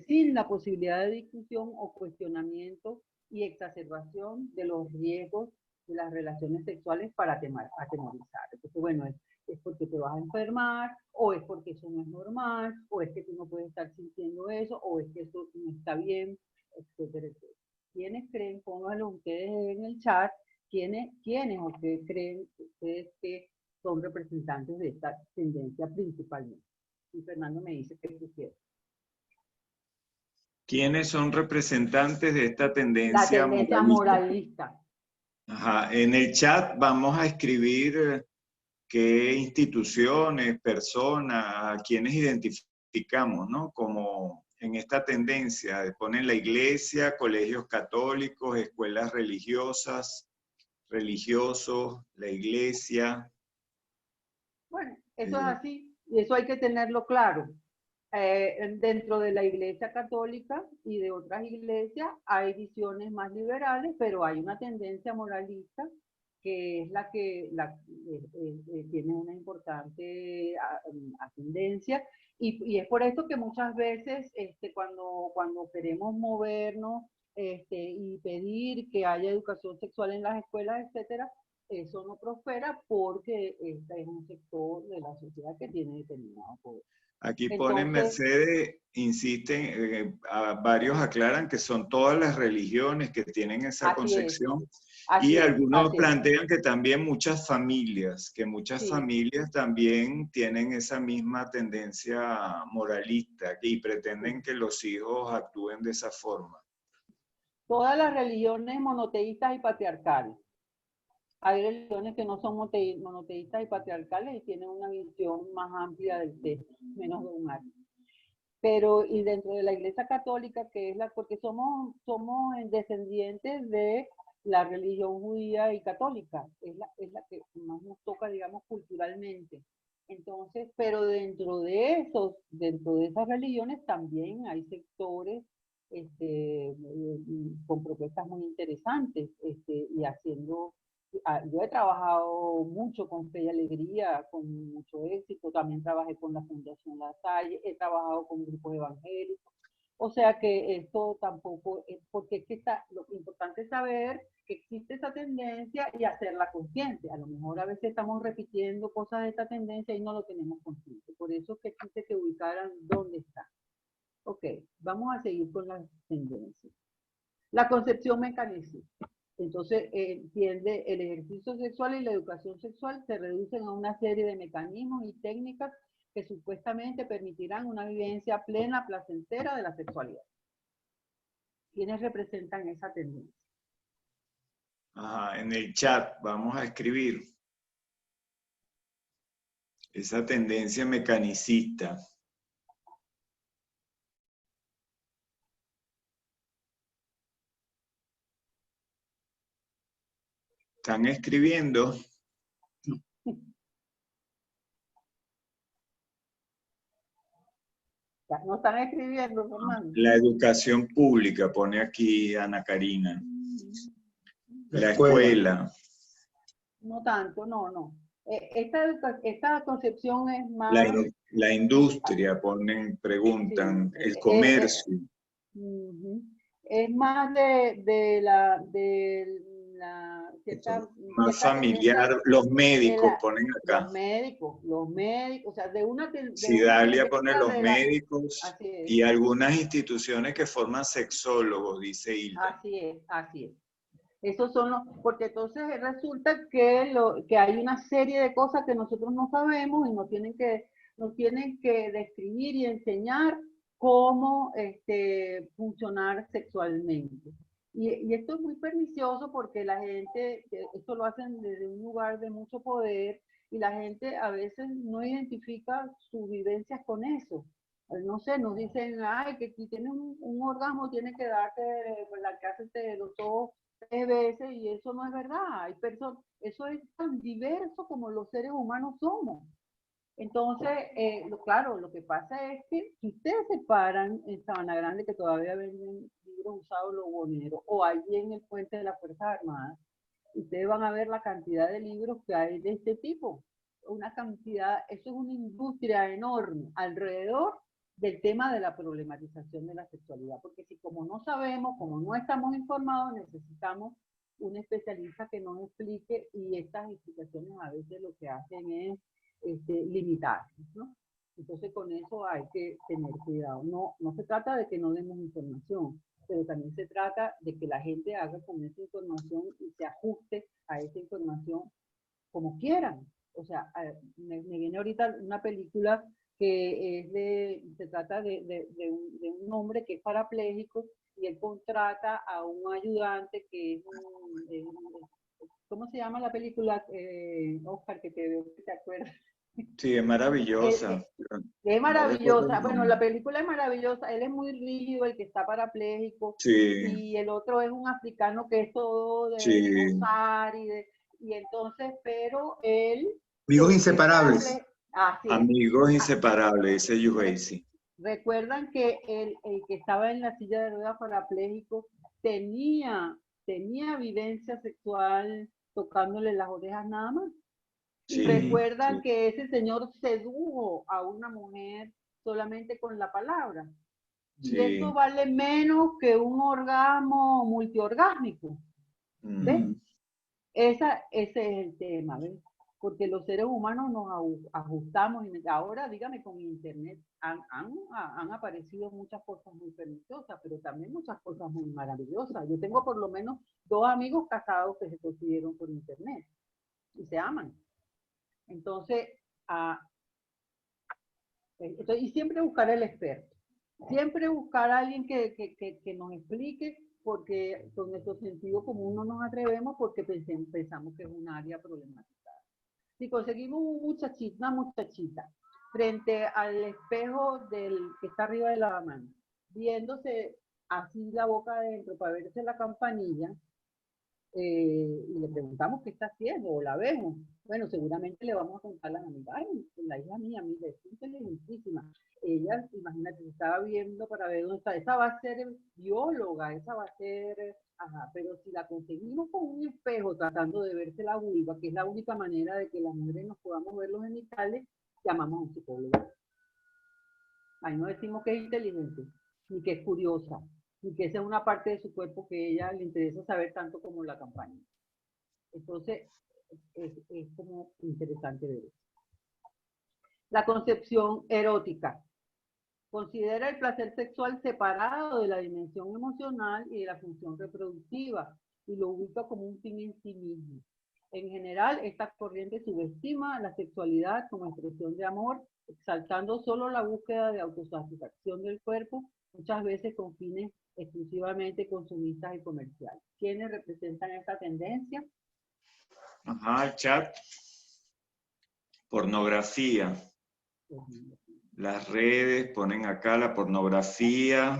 sin la posibilidad de discusión o cuestionamiento y exacerbación de los riesgos de las relaciones sexuales para atemorizar. Entonces, bueno, es porque te vas a enfermar, o es porque eso no es normal, o es que tú no puedes estar sintiendo eso, o es que eso no está bien, etcétera, etcétera. ¿Quiénes creen? Pónganlo ustedes en el chat. ¿Quiénes ustedes creen ustedes que son representantes de esta tendencia principalmente? Y Fernando me dice que prefiere. ¿Quiénes son representantes de esta La tendencia tendencia moralista? Ajá. En el chat vamos a escribir qué instituciones, personas, a quienes identificamos, ¿no? Como en esta tendencia, ponen la iglesia, colegios católicos, escuelas religiosas, religiosos, la iglesia. Bueno, eso es así, y eso hay que tenerlo claro. Dentro de la Iglesia Católica y de otras iglesias hay visiones más liberales, pero hay una tendencia moralista que es la que tiene una importante ascendencia, y es por eso que muchas veces cuando queremos movernos y pedir que haya educación sexual en las escuelas, etcétera, eso no prospera porque este es un sector de la sociedad que tiene determinado poder. Aquí ponen Entonces, Mercedes, insisten, varios aclaran que son todas las religiones que tienen esa concepción, y algunos así es. plantean que también muchas familias, Sí. familias también tienen esa misma tendencia moralista y pretenden que los hijos actúen de esa forma. Todas las religiones monoteístas y patriarcales. Hay religiones que no son monoteístas y patriarcales y tienen una visión más amplia del texto, menos dogmática. Pero, y dentro de la Iglesia Católica, que es porque somos descendientes de la religión judía y católica, es la que más nos toca, digamos, culturalmente. Entonces, pero dentro de esas religiones también hay sectores con propuestas muy interesantes y haciendo. Yo he trabajado mucho con Fe y Alegría, con mucho éxito. También trabajé con la Fundación La Salle, he trabajado con grupos evangélicos. O sea que esto tampoco, porque es que lo importante es saber que existe esa tendencia y hacerla consciente. A lo mejor a veces estamos repitiendo cosas de esta tendencia y no lo tenemos consciente. Por eso es que existe que ubicaran dónde está. Ok, vamos a seguir con las tendencias. La concepción mecanicista. Entonces, entiende, el ejercicio sexual y la educación sexual se reducen a una serie de mecanismos y técnicas que supuestamente permitirán una vivencia plena, placentera de la sexualidad. ¿Quiénes representan esa tendencia? Ajá, en el chat vamos a escribir esa tendencia mecanicista. ¿Están escribiendo? No están escribiendo, Fernando. La educación pública, pone aquí Ana Karina. La escuela. No tanto, no. Esta concepción es más... La industria, preguntan, sí, el comercio. Es más de la más familiar, los médicos ponen acá. Los médicos, o sea, Dalia pone los médicos y algunas instituciones que forman sexólogos, dice Hilda. Así es. Esos son porque entonces resulta que hay una serie de cosas que nosotros no sabemos y nos tienen que describir y enseñar cómo funcionar sexualmente. Y esto es muy pernicioso porque la gente, esto lo hacen desde un lugar de mucho poder y la gente a veces no identifica sus vivencias con eso. no sé, nos dicen, ay, que si tienes un orgasmo tienes que darte, pues, la que haces de los ojos 3 veces, y eso no es verdad. Hay personas, eso es tan diverso como los seres humanos somos. Entonces, claro, lo que pasa es que si ustedes se paran en Sabana Grande, que todavía venden libros usados los boneros, o allí en el puente de las Fuerzas Armadas, ustedes van a ver la cantidad de libros que hay de este tipo. Una cantidad, eso es una industria enorme alrededor del tema de la problematización de la sexualidad, porque si como no sabemos, como no estamos informados, necesitamos un especialista que nos explique, y estas explicaciones a veces lo que hacen es limitarnos, ¿no? Entonces con eso hay que tener cuidado. No, no se trata de que no demos información, pero también se trata de que la gente haga con esa información y se ajuste a esa información como quieran. O sea, me viene ahorita una película que se trata de un hombre que es parapléjico, y él contrata a un ayudante que es ¿cómo se llama la película, Oscar, que te veo que te acuerdas? Sí, es maravillosa. Es No recuerdo maravillosa. el Bueno, nombre. la película es maravillosa. Él es muy rígido, el que está parapléjico, Sí, y el otro es un africano que es todo de sí. gozar, y entonces, pero él, Amigos que es inseparables. parapléjico, así es. Amigos Ah, inseparables, dice Juheysi. recuerdan que el que estaba en la silla de ruedas parapléjico tenía, tenía vivencia sexual tocándole las orejas nada más. Y Sí, recuerdan sí, que ese señor sedujo a una mujer solamente con la palabra. Y eso sí. vale menos que un orgasmo multiorgásmico. ¿Ves? Mm. Ese es el tema, ¿ves? Porque los seres humanos nos ajustamos. Y ahora, dígame, con Internet han aparecido muchas cosas muy perniciosas, pero también muchas cosas muy maravillosas. Yo tengo por lo menos 2 amigos casados que se consiguieron por Internet y se aman. Entonces, ah, y siempre buscar el experto, siempre buscar a alguien que nos explique, porque con nuestro sentido común no nos atrevemos, porque pensamos que es un área problemática. Si conseguimos una muchachita frente al espejo que está arriba de la mano, viéndose así la boca adentro para verse la campanilla, y le preguntamos qué está haciendo, o la vemos, bueno, seguramente le vamos a contar a las amigas, ay, la hija mía, mira, es inteligentísima. Ella, imagínate, se estaba viendo para ver dónde está. Esa va a ser bióloga, esa va a ser, ajá, pero si la conseguimos con un espejo tratando de verse la vulva, que es la única manera de que las mujeres nos podamos ver los genitales, llamamos a un psicólogo. Ahí no decimos que es inteligente, ni que es curiosa, ni que esa es una parte de su cuerpo que a ella le interesa saber tanto como la campaña. Entonces, es como interesante ver eso. La concepción erótica considera el placer sexual separado de la dimensión emocional y de la función reproductiva, y lo ubica como un fin en sí mismo. En general, esta corriente subestima la sexualidad como expresión de amor, exaltando solo la búsqueda de autosatisfacción del cuerpo, muchas veces con fines exclusivamente consumistas y comerciales. ¿Quiénes representan esta tendencia? Ajá, el chat. Pornografía. Las redes ponen acá la pornografía.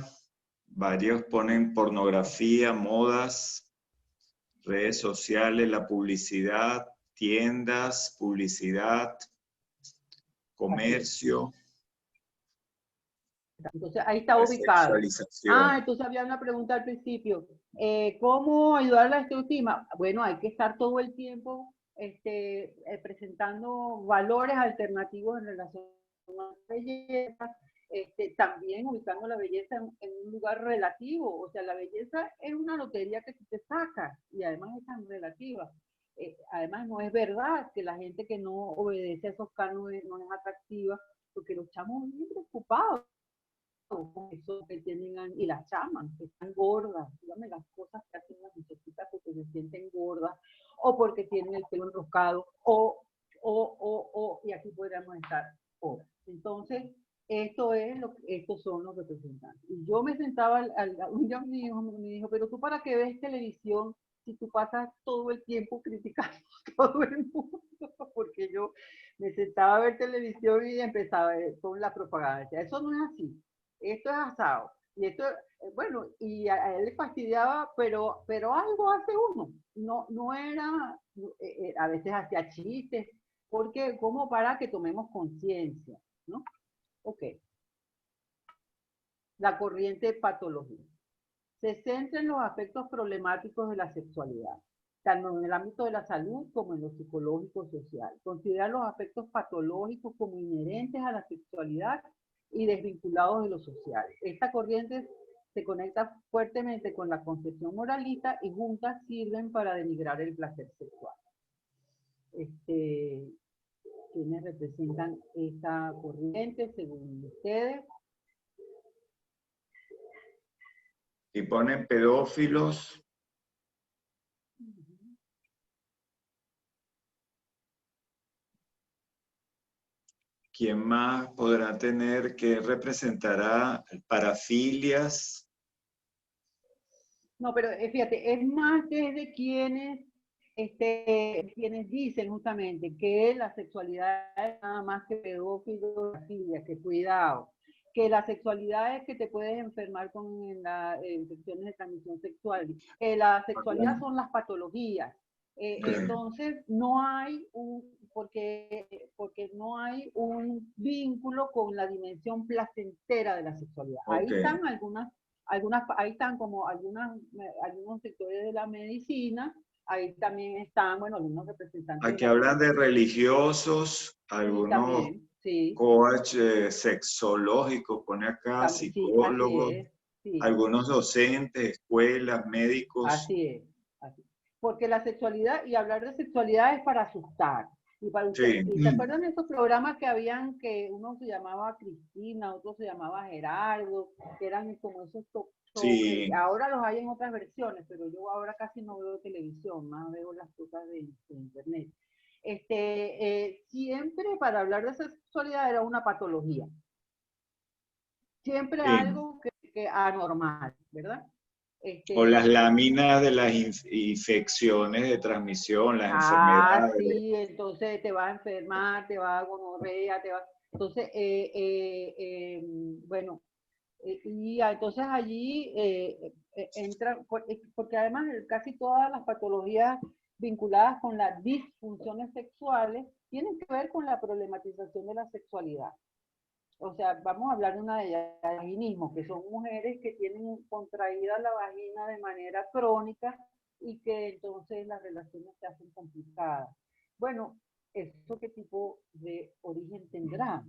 Varios ponen pornografía, modas, redes sociales, la publicidad, tiendas, publicidad, comercio, Entonces ahí está la ubicado. sexualización. Entonces había una pregunta al principio. ¿Cómo ayudar a la autoestima? Bueno, hay que estar todo el tiempo presentando valores alternativos en relación a la belleza, también ubicando la belleza en un lugar relativo. O sea, la belleza es una lotería que se te saca, y además es tan relativa. Además, no es verdad que la gente que no obedece a esos cánones no es atractiva, porque los chamos bien preocupados con eso que tienen, y las chamas que están gordas, dígame las cosas que hacen las muchachitas porque se sienten gordas, o porque tienen el pelo enroscado, y aquí podríamos estar horas. Entonces, estos son los representantes. Y yo me sentaba, un día mi hijo me dijo, pero tú para qué ves televisión si tú pasas todo el tiempo criticando a todo el mundo, porque yo Me sentaba a ver televisión y empezaba a ver con la propaganda. Decía, eso no es así, esto es asado. Y esto, bueno, y a él le fastidiaba, pero algo hace uno. No era, a veces hacía chistes, porque como para que tomemos conciencia, ¿no? Ok. La corriente patología. Se centra en los aspectos problemáticos de la sexualidad, tanto en el ámbito de la salud como en lo psicológico social. Considera los aspectos patológicos como inherentes a la sexualidad y desvinculados de lo social. Esta corriente se conecta fuertemente con la concepción moralista y juntas sirven para denigrar el placer sexual. ¿Quiénes representan esta corriente según ustedes? Y ponen pedófilos. ¿Quién más podrá tener que representará parafilias? No, pero fíjate, es más desde quienes, quienes dicen justamente que la sexualidad es nada más que pedófilos, que cuidado, que la sexualidad es que te puedes enfermar con infecciones de transmisión sexual, que la sexualidad son las patologías. Entonces, no hay porque no hay un vínculo con la dimensión placentera de la sexualidad. Ahí están ahí están como algunos sectores de la medicina, ahí también están, bueno, algunos representantes. Aquí hablan de religiosos, algunos sí. coach sexológicos, pone acá, psicólogos, Sí, sí. algunos docentes, escuelas, médicos. Así es. Porque la sexualidad, y hablar de sexualidad es para asustar. Y para usted, ¿se acuerdan de esos programas que habían que uno se llamaba Cristina, otro se llamaba Gerardo, que eran como esos sí. Ahora los hay en otras versiones, pero yo ahora casi no veo televisión, más veo las cosas de internet. Siempre para hablar de sexualidad era una patología. Siempre algo que anormal, ¿verdad? O las láminas de las infecciones de transmisión, las enfermedades. Sí, entonces te va a enfermar, te va a gonorrea, Entonces, bueno, y entonces allí entra, porque además casi todas las patologías vinculadas con las disfunciones sexuales tienen que ver con la problematización de la sexualidad. O sea, vamos a hablar de una de ellas, el vaginismo, que son mujeres que tienen contraída la vagina de manera crónica y que entonces las relaciones se hacen complicadas. Bueno, ¿eso qué tipo de origen tendrá?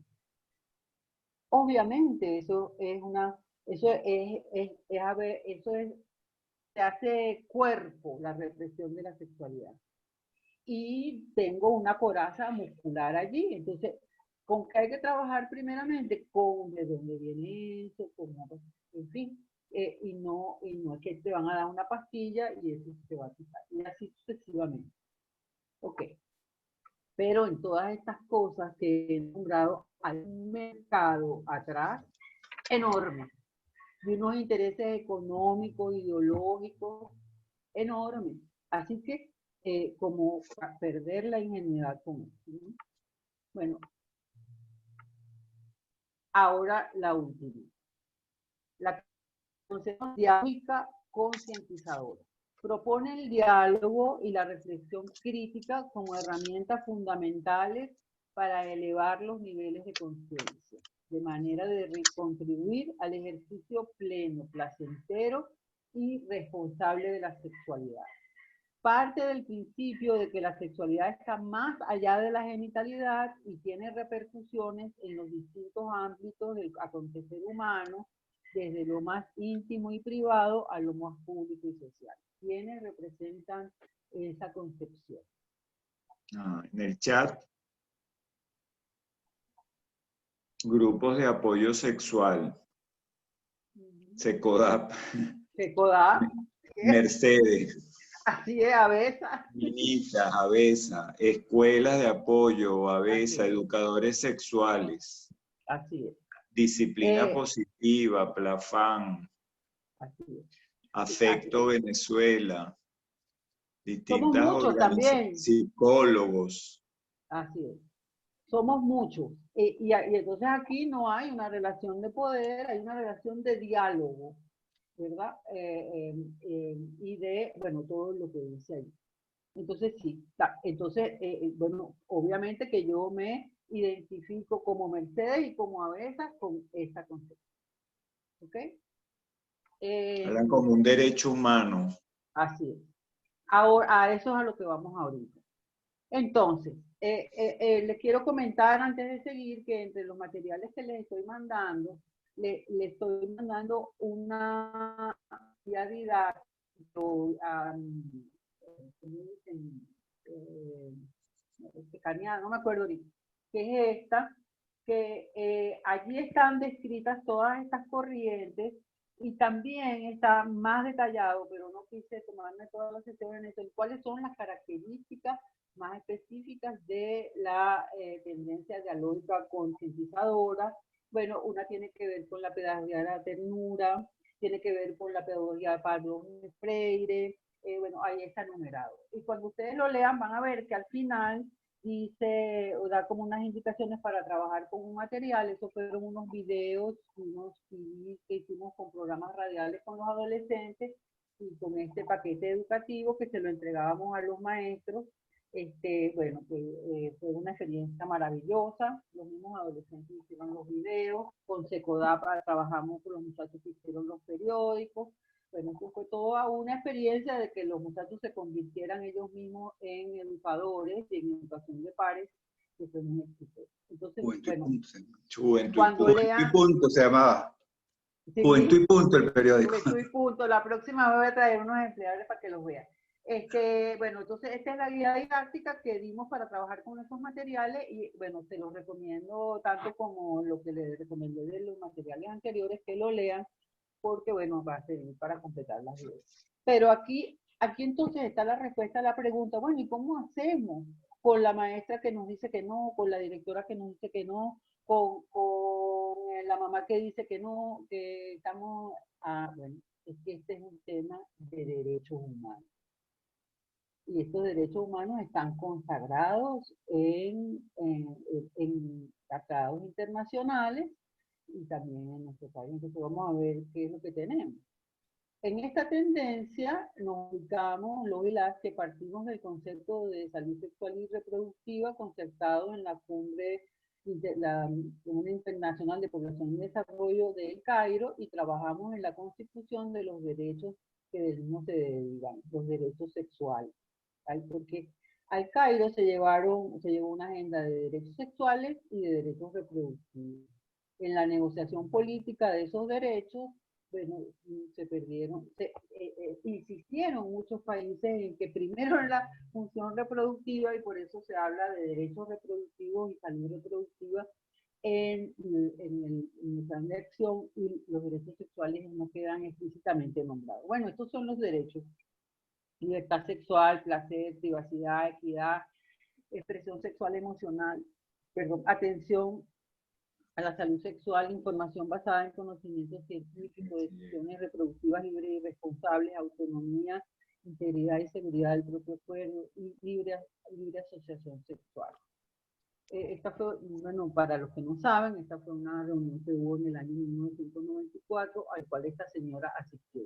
Obviamente, se hace cuerpo la represión de la sexualidad. Y tengo una coraza muscular allí, entonces con qué hay que trabajar primeramente, con de dónde viene eso, en fin, y no es que te van a dar una pastilla y eso se va a quitar, y así sucesivamente. Ok, pero en todas estas cosas que he nombrado, hay un mercado atrás enorme, de unos intereses económicos, ideológicos, enormes. Así que, como perder la ingenuidad con eso, ¿no? Bueno, ahora la última. La concepción dialógica concientizadora. Propone el diálogo y la reflexión crítica como herramientas fundamentales para elevar los niveles de conciencia, de manera de contribuir al ejercicio pleno, placentero y responsable de la sexualidad. Parte del principio de que la sexualidad está más allá de la genitalidad y tiene repercusiones en los distintos ámbitos del acontecer humano, desde lo más íntimo y privado a lo más público y social. ¿Quiénes representan esa concepción? En el chat, grupos de apoyo sexual, Secodap, Mercedes, así es, Avesa, Minitas, Avesa, escuelas de apoyo, Avesa, educadores sexuales, así es. Disciplina Positiva, Plafán, así es. Afecto así es. Venezuela, distintas organizaciones, psicólogos. Así es. somos muchos. Y entonces aquí no hay una relación de poder, hay una relación de diálogo, ¿verdad? Y de, bueno, todo lo que dice ahí. Entonces, sí, entonces, bueno, obviamente que yo me identifico como Mercedes y como Abesa con esta concepción. ¿Ok? Hablan como un derecho humano. Así es. Ahora, a eso es a lo que vamos ahorita. Entonces, les quiero comentar antes de seguir que entre los materiales que les estoy mandando, le estoy mandando una guía didáctica, escaneada, no me acuerdo ahorita, que es esta, que allí están descritas todas estas corrientes y también está más detallado, pero no quise tomarme todas las sesiones en cuáles son las características más específicas de la tendencia dialógica concientizadora. Bueno, una tiene que ver con la pedagogía de la ternura, tiene que ver con la pedagogía de Pablo Freire, bueno, ahí está numerado. Y cuando ustedes lo lean van a ver que al final dice, o da como unas indicaciones para trabajar con un material. Esos fueron unos videos, unos CDs que hicimos con programas radiales con los adolescentes y con este paquete educativo que se lo entregábamos a los maestros. Bueno, pues, fue una experiencia maravillosa. Los mismos adolescentes hicieron los videos. Con Secodapa trabajamos con los muchachos que hicieron los periódicos. Bueno, eso fue toda una experiencia de que los muchachos se convirtieran ellos mismos en educadores y en educación de pares, que fue un éxito. Entonces, Juventud bueno, Juventud y Punto se llamaba. ¿sí? Juventud y Punto el periódico. Juventud y Punto. La próxima voy a traer unos empleados para que los vean. Bueno, entonces esta es la guía didáctica que dimos para trabajar con esos materiales y bueno, se los recomiendo tanto como lo que les recomendé de los materiales anteriores, que lo lean, porque bueno, va a servir para completar las ideas. Pero aquí entonces está la respuesta a la pregunta, bueno, ¿y cómo hacemos con la maestra que nos dice que no, con la directora que nos dice que no, con la mamá que dice que no, que estamos, bueno, es que este es un tema de derechos humanos. Y estos derechos humanos están consagrados en tratados internacionales y también en nuestro país. Entonces vamos a ver qué es lo que tenemos. En esta tendencia nos ubicamos los y las que partimos del concepto de salud sexual y reproductiva concertado en la cumbre internacional de población y desarrollo del Cairo y trabajamos en la constitución de los derechos que del mismo se derivan, los derechos sexuales. Porque al Cairo se llevó una agenda de derechos sexuales y de derechos reproductivos. En la negociación política de esos derechos, bueno, se perdieron, insistieron muchos países en que primero en la función reproductiva y por eso se habla de derechos reproductivos y salud reproductiva en el plan de acción y los derechos sexuales no quedan explícitamente nombrados. Bueno, estos son los derechos: libertad sexual, placer, privacidad, equidad, expresión sexual emocional, perdón, atención a la salud sexual, información basada en conocimientos científicos, decisiones reproductivas libres y responsables, autonomía, integridad y seguridad del propio cuerpo y libre asociación sexual. Esta fue, bueno, para los que no saben, esta fue una reunión que hubo en el año 1994 al cual esta señora asistió.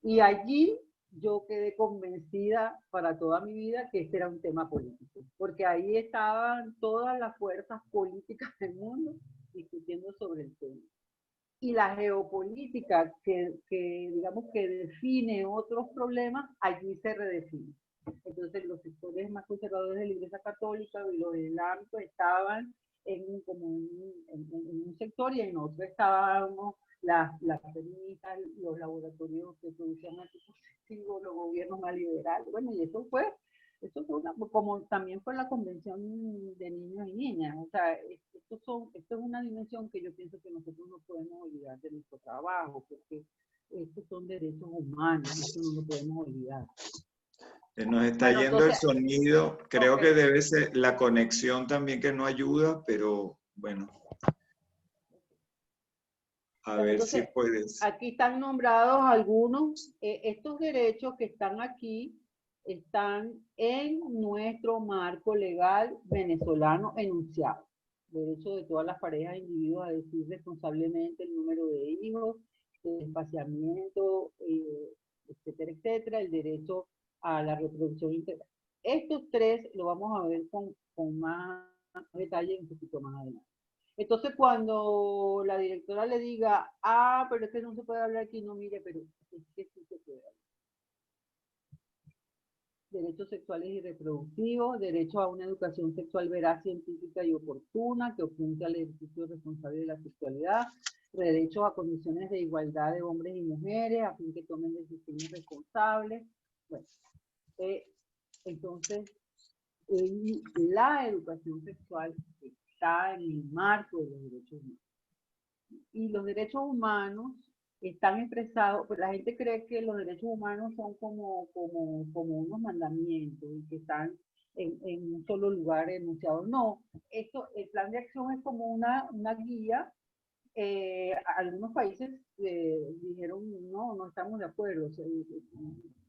Y allí yo quedé convencida para toda mi vida que este era un tema político, porque ahí estaban todas las fuerzas políticas del mundo discutiendo sobre el tema. Y la geopolítica que digamos que define otros problemas, allí se redefine. Entonces los sectores más conservadores de la Iglesia Católica y los islámicos estaban en un sector y en otro estábamos las feministas, los laboratorios que producían anticonceptivos, los gobiernos más liberales. Bueno, y eso fue como también fue la convención de niños y niñas. O sea, esto es una dimensión que yo pienso que nosotros no podemos olvidar de nuestro trabajo, porque estos son derechos humanos, eso no lo podemos olvidar. Nos está yendo el sonido, creo que debe ser la conexión también que no ayuda, pero bueno. A ver si puedes. Aquí están nombrados algunos, estos derechos que están aquí están en nuestro marco legal venezolano enunciado. Derecho de todas las parejas e individuos a decidir responsablemente el número de hijos, el espaciamiento, etcétera, etcétera, el derecho a la reproducción integral. Estos tres lo vamos a ver con más detalle un poquito más adelante. Entonces, cuando la directora le diga, pero es que no se puede hablar aquí, no, mire, pero es que sí se puede hablar. Derechos sexuales y reproductivos, derecho a una educación sexual veraz, científica y oportuna, que apunte al ejercicio responsable de la sexualidad, derechos a condiciones de igualdad de hombres y mujeres, a fin que tomen decisiones responsables. Bueno, entonces, la educación sexual está en el marco de los derechos humanos. Y los derechos humanos están expresados, pues la gente cree que los derechos humanos son como unos mandamientos y que están en un solo lugar enunciados. No, el plan de acción es como una guía. Algunos países dijeron, no estamos de acuerdo.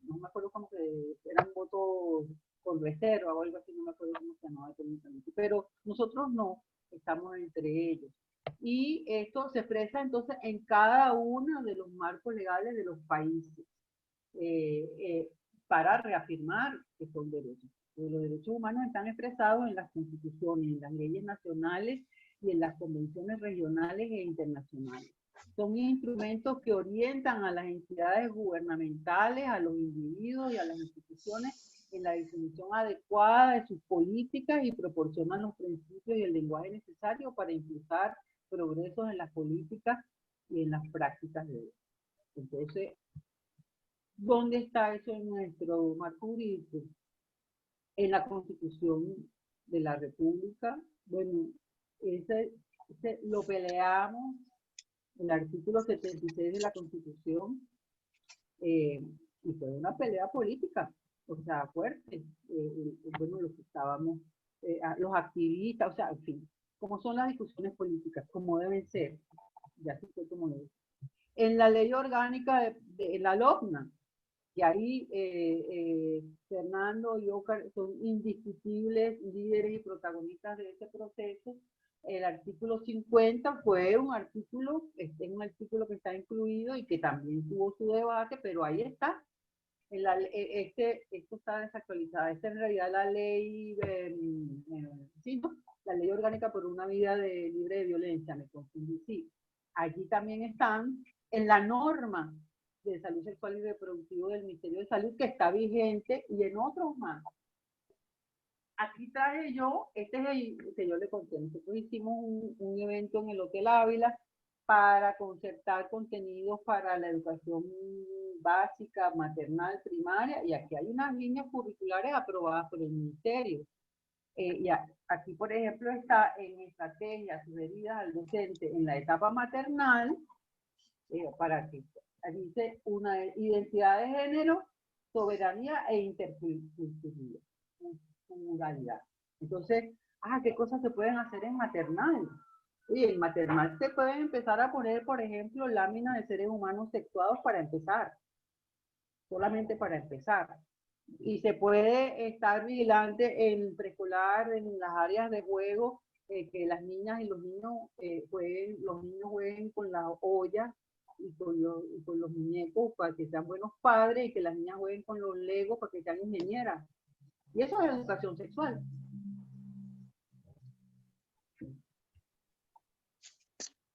No me acuerdo cómo que eran votos con reserva o algo así, no me acuerdo cómo se llamaba técnicamente. Pero nosotros no, estamos entre ellos. Y esto se expresa entonces en cada uno de los marcos legales de los países para reafirmar que son derechos. Los derechos humanos están expresados en las constituciones, en las leyes nacionales y en las convenciones regionales e internacionales. Son instrumentos que orientan a las entidades gubernamentales, a los individuos y a las instituciones en la definición adecuada de sus políticas y proporcionan los principios y el lenguaje necesario para impulsar progresos en las políticas y en las prácticas de ellos. Entonces, ¿dónde está eso en nuestro marco jurídico? En la Constitución de la República. Bueno, ese lo peleamos, el artículo 76 de la Constitución, y fue una pelea política, o sea, fuerte. Bueno, los que estábamos, los activistas, o sea, en fin, como son las discusiones políticas, como deben ser, ya se fue como debe. En la ley orgánica de la LOGNA, y ahí Fernando y Óscar son indiscutibles líderes y protagonistas de ese proceso. El artículo 50 fue un artículo que está incluido y que también tuvo su debate, pero ahí está. Esto está desactualizado. Esta en realidad la ley, sí, ¿no? La ley orgánica por una vida libre de violencia, me confundí, sí. Allí también están en la norma de salud sexual y reproductivo del Ministerio de Salud, que está vigente, y en otros más. Aquí traje yo, este es el que yo le conté. Nosotros hicimos un evento en el Hotel Ávila para concertar contenidos para la educación básica, maternal, primaria, y aquí hay unas líneas curriculares aprobadas por el Ministerio. Aquí, por ejemplo, está en estrategias sugeridas al docente en la etapa maternal, para que dice una identidad de género, soberanía e interculturalidad. Entonces, ¿qué cosas se pueden hacer en maternal? Y en maternal se pueden empezar a poner, por ejemplo, láminas de seres humanos sexuados para empezar, solamente para empezar. Y se puede estar vigilante en preescolar, en las áreas de juego, que las niñas y los niños jueguen con las ollas y con los muñecos para que sean buenos padres, y que las niñas jueguen con los legos para que sean ingenieras. Y eso es educación sexual.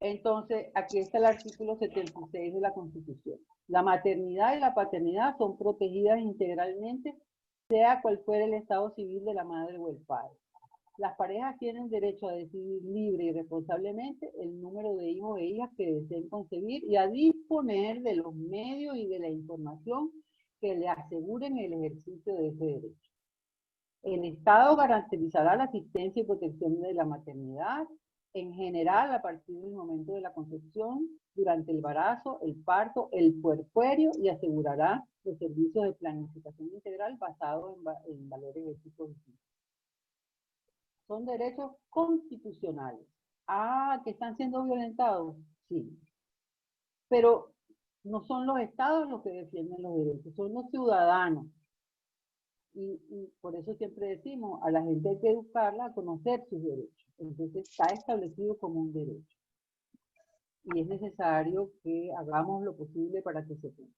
Entonces, aquí está el artículo 76 de la Constitución. La maternidad y la paternidad son protegidas integralmente, sea cual fuera el estado civil de la madre o el padre. Las parejas tienen derecho a decidir libre y responsablemente el número de hijos e hijas que deseen concebir y a disponer de los medios y de la información que le aseguren el ejercicio de ese derecho. El Estado garantizará la asistencia y protección de la maternidad, en general a partir del momento de la concepción, durante el embarazo, el parto, el puerperio, y asegurará los servicios de planificación integral basados en valores éticos. Son derechos constitucionales. ¿Que están siendo violentados? Sí. Pero no son los estados los que defienden los derechos, son los ciudadanos. Y por eso siempre decimos, a la gente hay que educarla a conocer sus derechos. Entonces está establecido como un derecho. Y es necesario que hagamos lo posible para que se cumpla.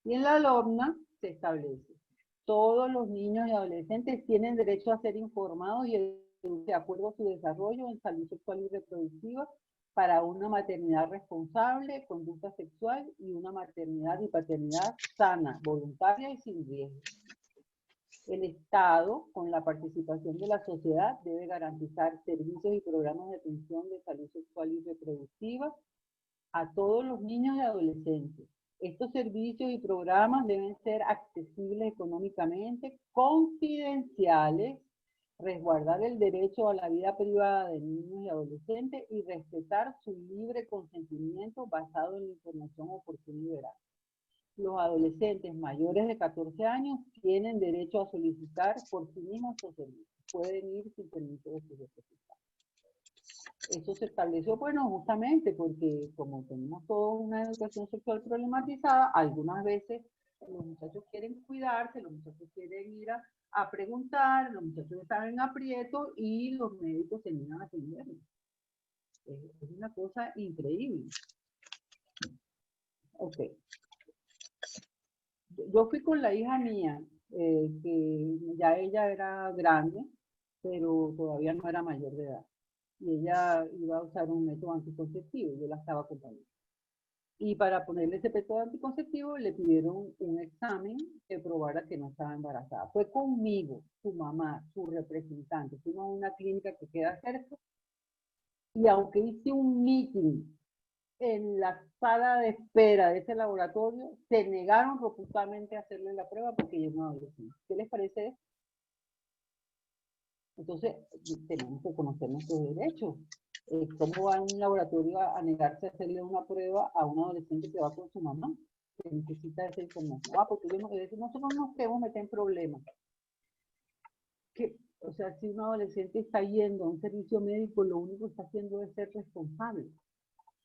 Y en la LOMNA se establece, todos los niños y adolescentes tienen derecho a ser informados y educados de acuerdo a su desarrollo en salud sexual y reproductiva para una maternidad responsable, conducta sexual y una maternidad y paternidad sana, voluntaria y sin riesgo. El Estado, con la participación de la sociedad, debe garantizar servicios y programas de atención de salud sexual y reproductiva a todos los niños y adolescentes. Estos servicios y programas deben ser accesibles económicamente, confidenciales, resguardar el derecho a la vida privada de niños y adolescentes y respetar su libre consentimiento basado en la información oportuna y veraz. Los adolescentes mayores de 14 años tienen derecho a solicitar por sí mismos estos servicios. Pueden ir sin permiso de sus representantes. Eso se estableció, bueno, justamente porque como tenemos toda una educación sexual problematizada, algunas veces los muchachos quieren cuidarse, los muchachos quieren ir a preguntar, los muchachos están en aprieto y los médicos se niegan a atenderlos. Es una cosa increíble. Ok. Yo fui con la hija mía, que ya ella era grande, pero todavía no era mayor de edad. Y ella iba a usar un método anticonceptivo, yo la estaba acompañando. Y para ponerle ese método anticonceptivo le pidieron un examen que probara que no estaba embarazada. Fue conmigo, su mamá, su representante. Fuimos a una clínica que queda cerca y aunque hice un meeting en la sala de espera de ese laboratorio, se negaron rotundamente a hacerle la prueba porque yo no adolescente. ¿Qué les parece eso? Entonces, tenemos que conocer nuestros derechos. ¿Cómo va un laboratorio a negarse a hacerle una prueba a un adolescente que va con su mamá? Que necesita esa información. Porque nosotros nos queremos meter en problemas. O sea, si un adolescente está yendo a un servicio médico, lo único que está haciendo es ser responsable.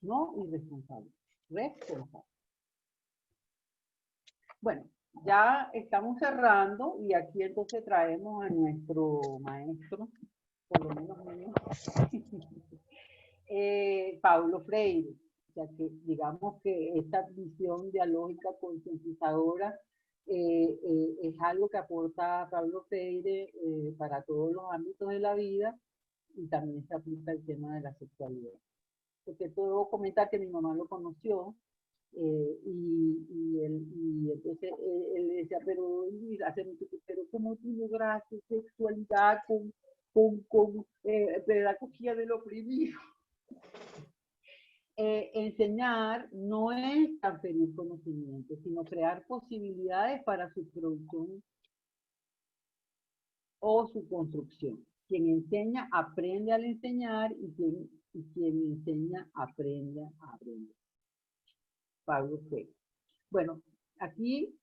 No irresponsable. Responsable. Bueno, ya estamos cerrando y aquí entonces traemos a nuestro maestro, por lo menos mío, Paulo Freire. O sea que digamos que esta visión dialógica concientizadora es algo que aporta Paulo Freire para todos los ámbitos de la vida y también se aplica el tema de la sexualidad. Porque puedo comentar que mi mamá lo conoció y entonces él decía, pero ¿cómo tú lograste sexualidad con pedagogía del oprimido? Enseñar no es transferir conocimiento, sino crear posibilidades para su producción o su construcción. Quien enseña aprende al enseñar y quien enseña aprende a aprender. Pablo Freire. Bueno, aquí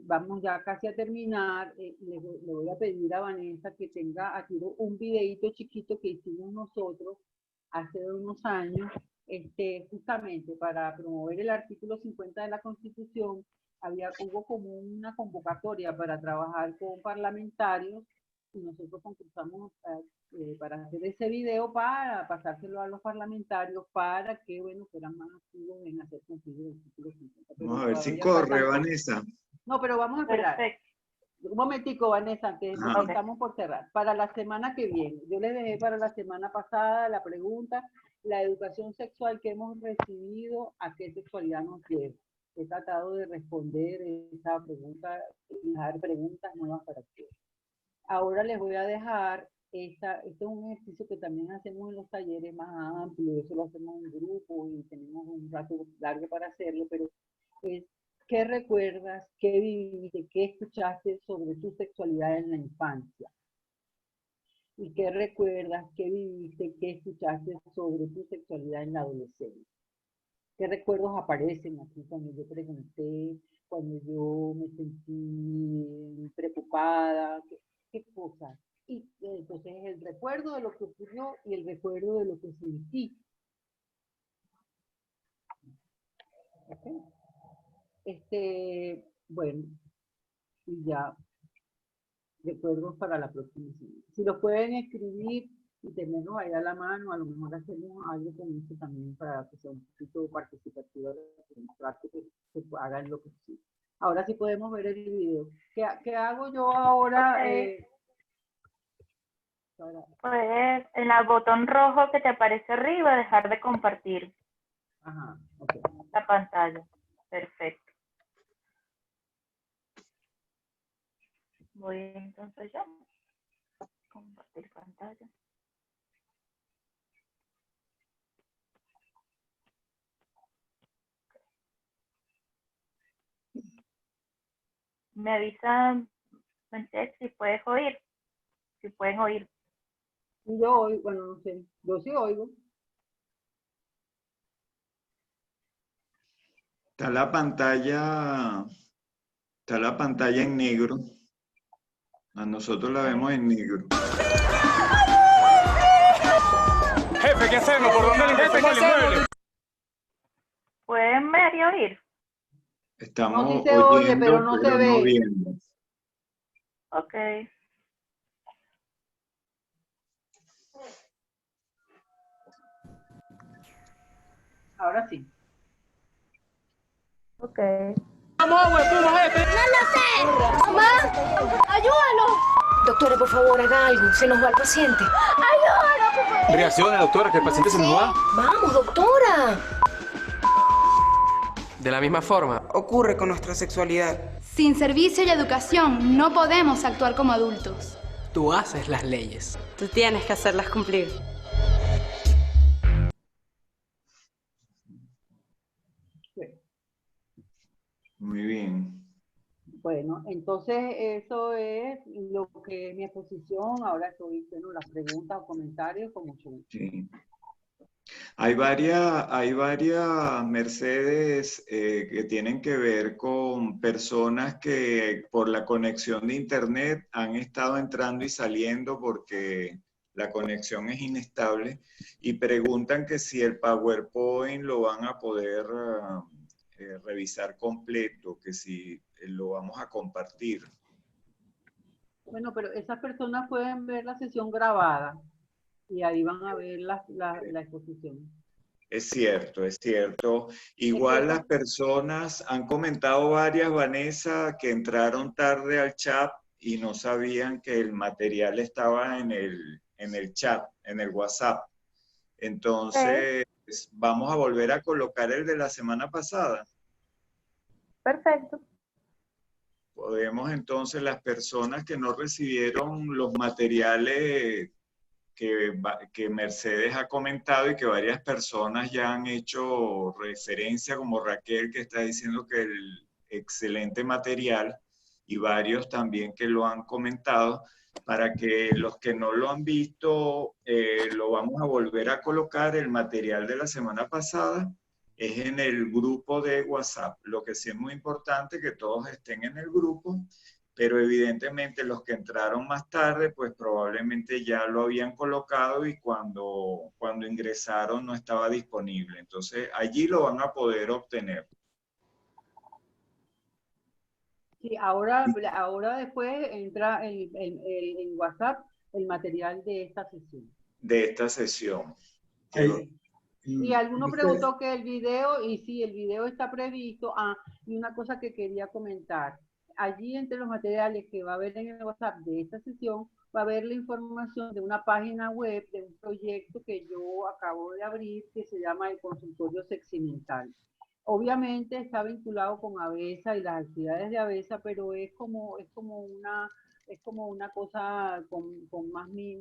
vamos ya casi a terminar. Le voy a pedir a Vanessa que tenga aquí un videito chiquito que hicimos nosotros hace unos años, justamente para promover el artículo 50 de la Constitución. Hubo como una convocatoria para trabajar con parlamentarios y nosotros concursamos para hacer ese video para pasárselo a los parlamentarios para que, bueno, fueran más activos en hacer cumplir el artículo 50. Pero vamos a ver si corre, Vanessa. No, pero vamos a esperar. Perfecto. Un momentico, Vanessa, que estamos por cerrar. Para la semana que viene, yo les dejé para la semana pasada la pregunta, la educación sexual que hemos recibido, ¿a qué sexualidad nos lleva? He tratado de responder esa pregunta y dejar preguntas nuevas para ustedes. Ahora les voy a dejar, este es un ejercicio que también hacemos en los talleres más amplios, eso lo hacemos en grupo y tenemos un rato largo para hacerlo, pero es ¿qué recuerdas, qué viviste, qué escuchaste sobre tu sexualidad en la infancia? ¿Y qué recuerdas, qué viviste, qué escuchaste sobre tu sexualidad en la adolescencia? ¿Qué recuerdos aparecen aquí cuando yo pregunté, cuando yo me sentí preocupada? ¿Qué cosas? Y entonces el recuerdo de lo que ocurrió y el recuerdo de lo que sentí. ¿Okay? Bueno, y ya recuerdos para la próxima semana. Si los pueden escribir y tenerlos ahí a la mano, a lo mejor hacemos algo con eso también para que sea un poquito participativo, demostrar que se hagan lo que sí. Ahora sí podemos ver el video. ¿Qué hago yo ahora? Okay. Pues en el botón rojo que te aparece arriba, dejar de compartir. Ajá, okay. La pantalla. Perfecto. Voy entonces ya. Compartir pantalla. Me avisan, si puedes oír. Si pueden oír. Yo oigo, bueno, no sé, yo sí oigo. Está la pantalla en negro. A nosotros la vemos en negro. Jefe, ¿qué hacemos? ¿Por dónde limpiamos el inmueble? ¿Pueden ver y oír? Estamos No, sí se oye, oyendo, pero no se ve. viendo. Ok. Ahora sí. Ok. ¡Vamos, agua, espuma, jefe! ¡No lo sé! ¡Mamá! ¡Ayúdalo! Doctora, por favor, haga algo. Se nos va el paciente. ¡Ayúdalo, por favor! Reaccione, doctora, que el paciente se nos va. Vamos, doctora. De la misma forma, ocurre con nuestra sexualidad. Sin servicio y educación no podemos actuar como adultos. tú haces las leyes. Tú tienes que hacerlas cumplir. Muy bien. Bueno, entonces eso es lo que es mi exposición. Ahora estoy viendo las preguntas o comentarios con mucho gusto. Sí. Hay varias, Mercedes, que tienen que ver con personas que por la conexión de internet han estado entrando y saliendo porque la conexión es inestable y preguntan que si el PowerPoint lo van a poder revisar completo, que si lo vamos a compartir. Bueno, pero esas personas pueden ver la sesión grabada y ahí van a ver la exposición. Es cierto, es cierto. Igual las personas han comentado varias, Vanessa, que entraron tarde al chat y no sabían que el material estaba en el chat, en el WhatsApp. Entonces, vamos a volver a colocar el de la semana pasada. Perfecto. Podemos entonces, las personas que no recibieron los materiales que Mercedes ha comentado y que varias personas ya han hecho referencia, como Raquel, que está diciendo que el excelente material, y varios también que lo han comentado, para que los que no lo han visto, lo vamos a volver a colocar. El material de la semana pasada es en el grupo de WhatsApp. Lo que sí es muy importante que todos estén en el grupo, pero evidentemente los que entraron más tarde, pues probablemente ya lo habían colocado y cuando ingresaron no estaba disponible. Entonces, allí lo van a poder obtener. Sí, ahora después entra en WhatsApp el material de esta sesión. De esta sesión. Y alguno preguntó que el video, y sí, el video está previsto. Y una cosa que quería comentar. Allí entre los materiales que va a haber en el WhatsApp de esta sesión, va a haber la información de una página web, de un proyecto que yo acabo de abrir, que se llama el Consultorio Seximental. Obviamente está vinculado con ABESA y las actividades de ABESA, pero es como una cosa con más mis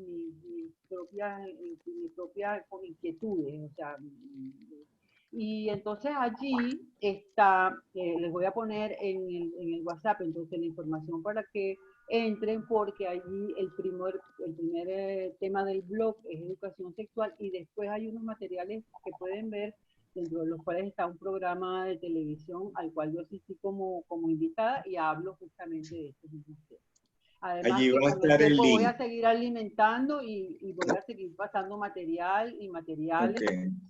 propias inquietudes, o sea, y entonces allí está, les voy a poner en el WhatsApp entonces la información para que entren, porque allí el primer tema del blog es educación sexual, y después hay unos materiales que pueden ver, dentro de los cuales está un programa de televisión al cual yo asistí como invitada y hablo justamente de estos mismos temas. Además, allí va a estar el link. Voy a seguir alimentando y voy a seguir pasando materiales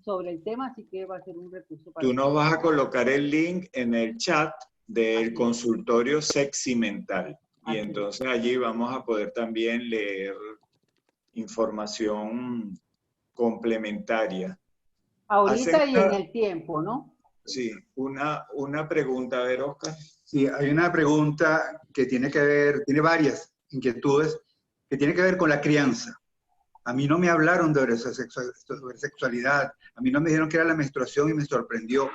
sobre el tema, así que va a ser un recurso para tú nos vas a colocar el link en el chat del consultorio Seximental. Y Así es. entonces allí vamos a poder también leer información complementaria. Ahorita y en el tiempo, ¿no? Sí, una pregunta, a ver, Oscar. Sí, hay una pregunta que tiene que ver, tiene varias inquietudes, que tiene que ver con la crianza. A mí no me hablaron sobre sexualidad, a mí no me dijeron que era la menstruación y me sorprendió.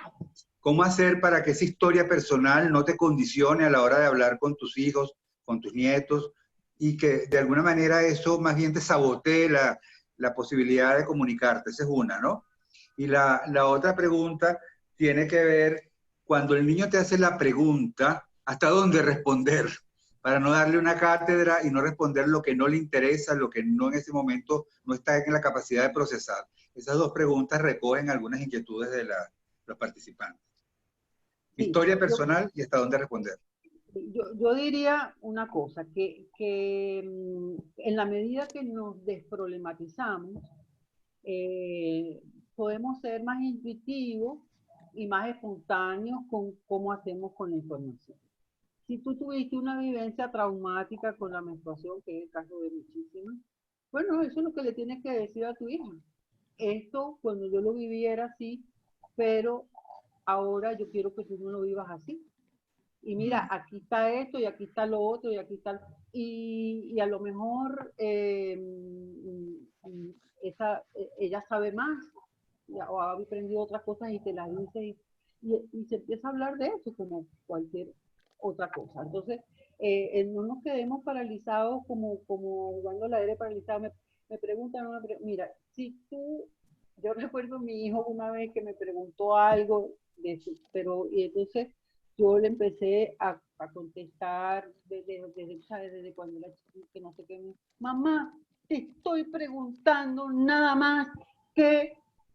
¿Cómo hacer para que esa historia personal no te condicione a la hora de hablar con tus hijos, con tus nietos, y que de alguna manera eso más bien te sabotee la posibilidad de comunicarte? Esa es una, ¿no? Y la otra pregunta tiene que ver, cuando el niño te hace la pregunta, ¿hasta dónde responder? Para no darle una cátedra y no responder lo que no le interesa, lo que no en ese momento no está en la capacidad de procesar. Esas dos preguntas recogen algunas inquietudes de los participantes. Sí, Historia personal y hasta dónde responder. Yo diría una cosa, que en la medida que nos desproblematizamos, podemos ser más intuitivos y más espontáneos con cómo hacemos con la información. Si tú tuviste una vivencia traumática con la menstruación, que es el caso de muchísimas, bueno, eso es lo que le tienes que decir a tu hija. Esto, cuando yo lo viví era así, pero ahora yo quiero que tú no lo vivas así. Y mira, aquí está esto, y aquí está lo otro, y aquí está... Y a lo mejor ella sabe más, o ha aprendido otras cosas y te las dice, y se empieza a hablar de eso como cualquier otra cosa. Entonces, no nos quedemos paralizados como jugando la aire paralizada. Me preguntan, mira, si tú, yo recuerdo a mi hijo una vez que me preguntó algo, pero y entonces yo le empecé a contestar desde cuando era chiquita, que no sé qué, mamá, te estoy preguntando nada más que,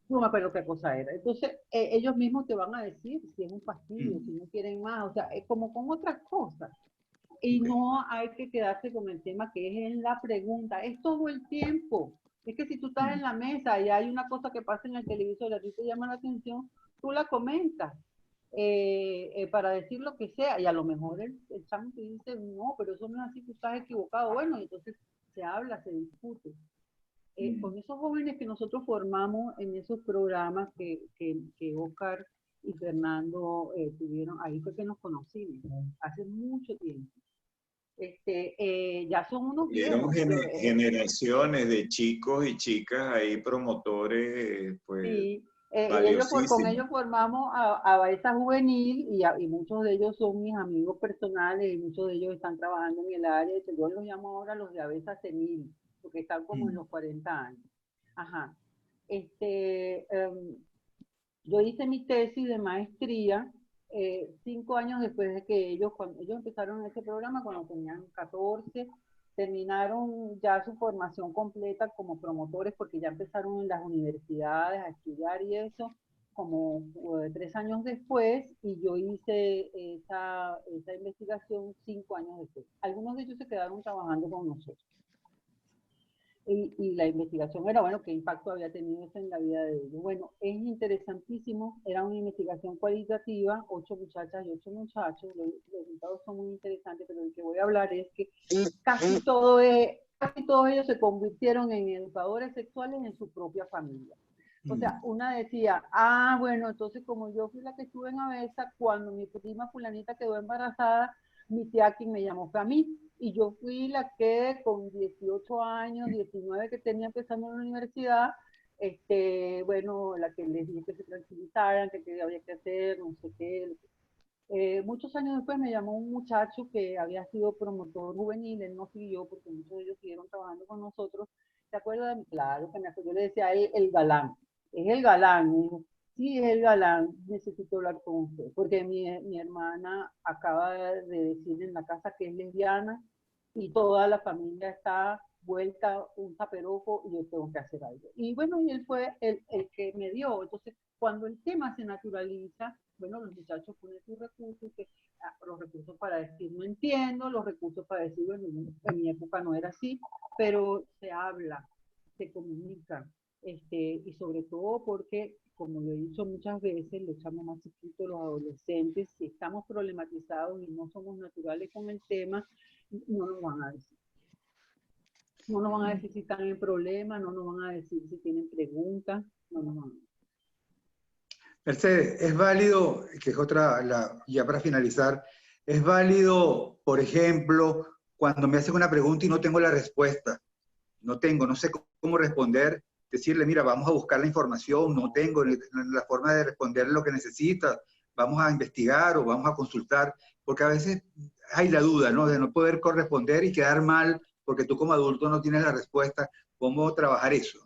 no me acuerdo qué cosa era. Entonces, ellos mismos te van a decir si es un fastidio, si no quieren más, o sea, es como con otras cosas. Y no hay que quedarse con el tema que es en la pregunta, es todo el tiempo. Es que si tú estás en la mesa y hay una cosa que pasa en el televisor y a ti te llama la atención, tú la comentas. Para decir lo que sea, y a lo mejor el chamo te dice, no, pero eso no es así, tú estás equivocado. Bueno, entonces se habla, se discute. Con esos jóvenes que nosotros formamos en esos programas que Oscar y Fernando tuvieron, ahí fue que nos conocimos, hace mucho tiempo. Ya son unos Vieron viejos. generaciones de chicos y chicas ahí, promotores, pues, Sí, con valiosísimos. ellos formamos a Baeza Juvenil y muchos de ellos son mis amigos personales y muchos de ellos están trabajando en el área. Yo los llamo ahora los de Baeza Senil, porque están como en los 40 años. Ajá. Yo hice mi tesis de maestría 5 años después de que cuando ellos empezaron ese programa, cuando tenían 14, terminaron ya su formación completa como promotores, porque ya empezaron en las universidades a estudiar y eso, como 3 años después, y yo hice esa investigación 5 años después. Algunos de ellos se quedaron trabajando con nosotros. Y la investigación era, bueno, qué impacto había tenido eso en la vida de ellos. Bueno, es interesantísimo, era una investigación cualitativa, 8 muchachas y 8 muchachos, los resultados son muy interesantes, pero el que voy a hablar es que casi todos ellos se convirtieron en educadores sexuales en su propia familia. O sea, una decía, bueno, entonces como yo fui la que estuve en Avesa, cuando mi prima fulanita quedó embarazada, mi tía quien me llamó fue a mí. Y yo fui la que con 18 años, 19 que tenía empezando en la universidad, bueno, la que les dije que se tranquilizaran, que había que hacer, no sé qué. Muchos años después me llamó un muchacho que había sido promotor juvenil, él no siguió porque muchos de ellos siguieron trabajando con nosotros. ¿Se acuerda? Claro que me acuerdo. Yo le decía a él, el galán. Es el galán. Me dijo, sí, es el galán, necesito hablar con usted. Porque mi hermana acaba de decir en la casa que es lesbiana y toda la familia está vuelta un zaperoco y yo tengo que hacer algo. Y bueno, y él fue el que me dio. Entonces, cuando el tema se naturaliza, bueno, los muchachos ponen sus recursos, los recursos para decir no entiendo, los recursos para decir, bueno, en mi época no era así, pero se habla, se comunica. y sobre todo porque, como lo he dicho muchas veces, los chamos más chiquitos, los adolescentes, si estamos problematizados y no somos naturales con el tema, no nos van a decir. No nos van a decir si están en problemas, no nos van a decir si tienen preguntas, no nos van a decir. Mercedes, es válido, que es otra, ya para finalizar, es válido, por ejemplo, cuando me hacen una pregunta y no tengo la respuesta, no sé cómo responder, decirle, mira, vamos a buscar la información, no tengo la forma de responder lo que necesitas, vamos a investigar o vamos a consultar, porque a veces hay la duda, ¿no? De no poder corresponder y quedar mal, porque tú como adulto no tienes la respuesta. ¿Cómo trabajar eso?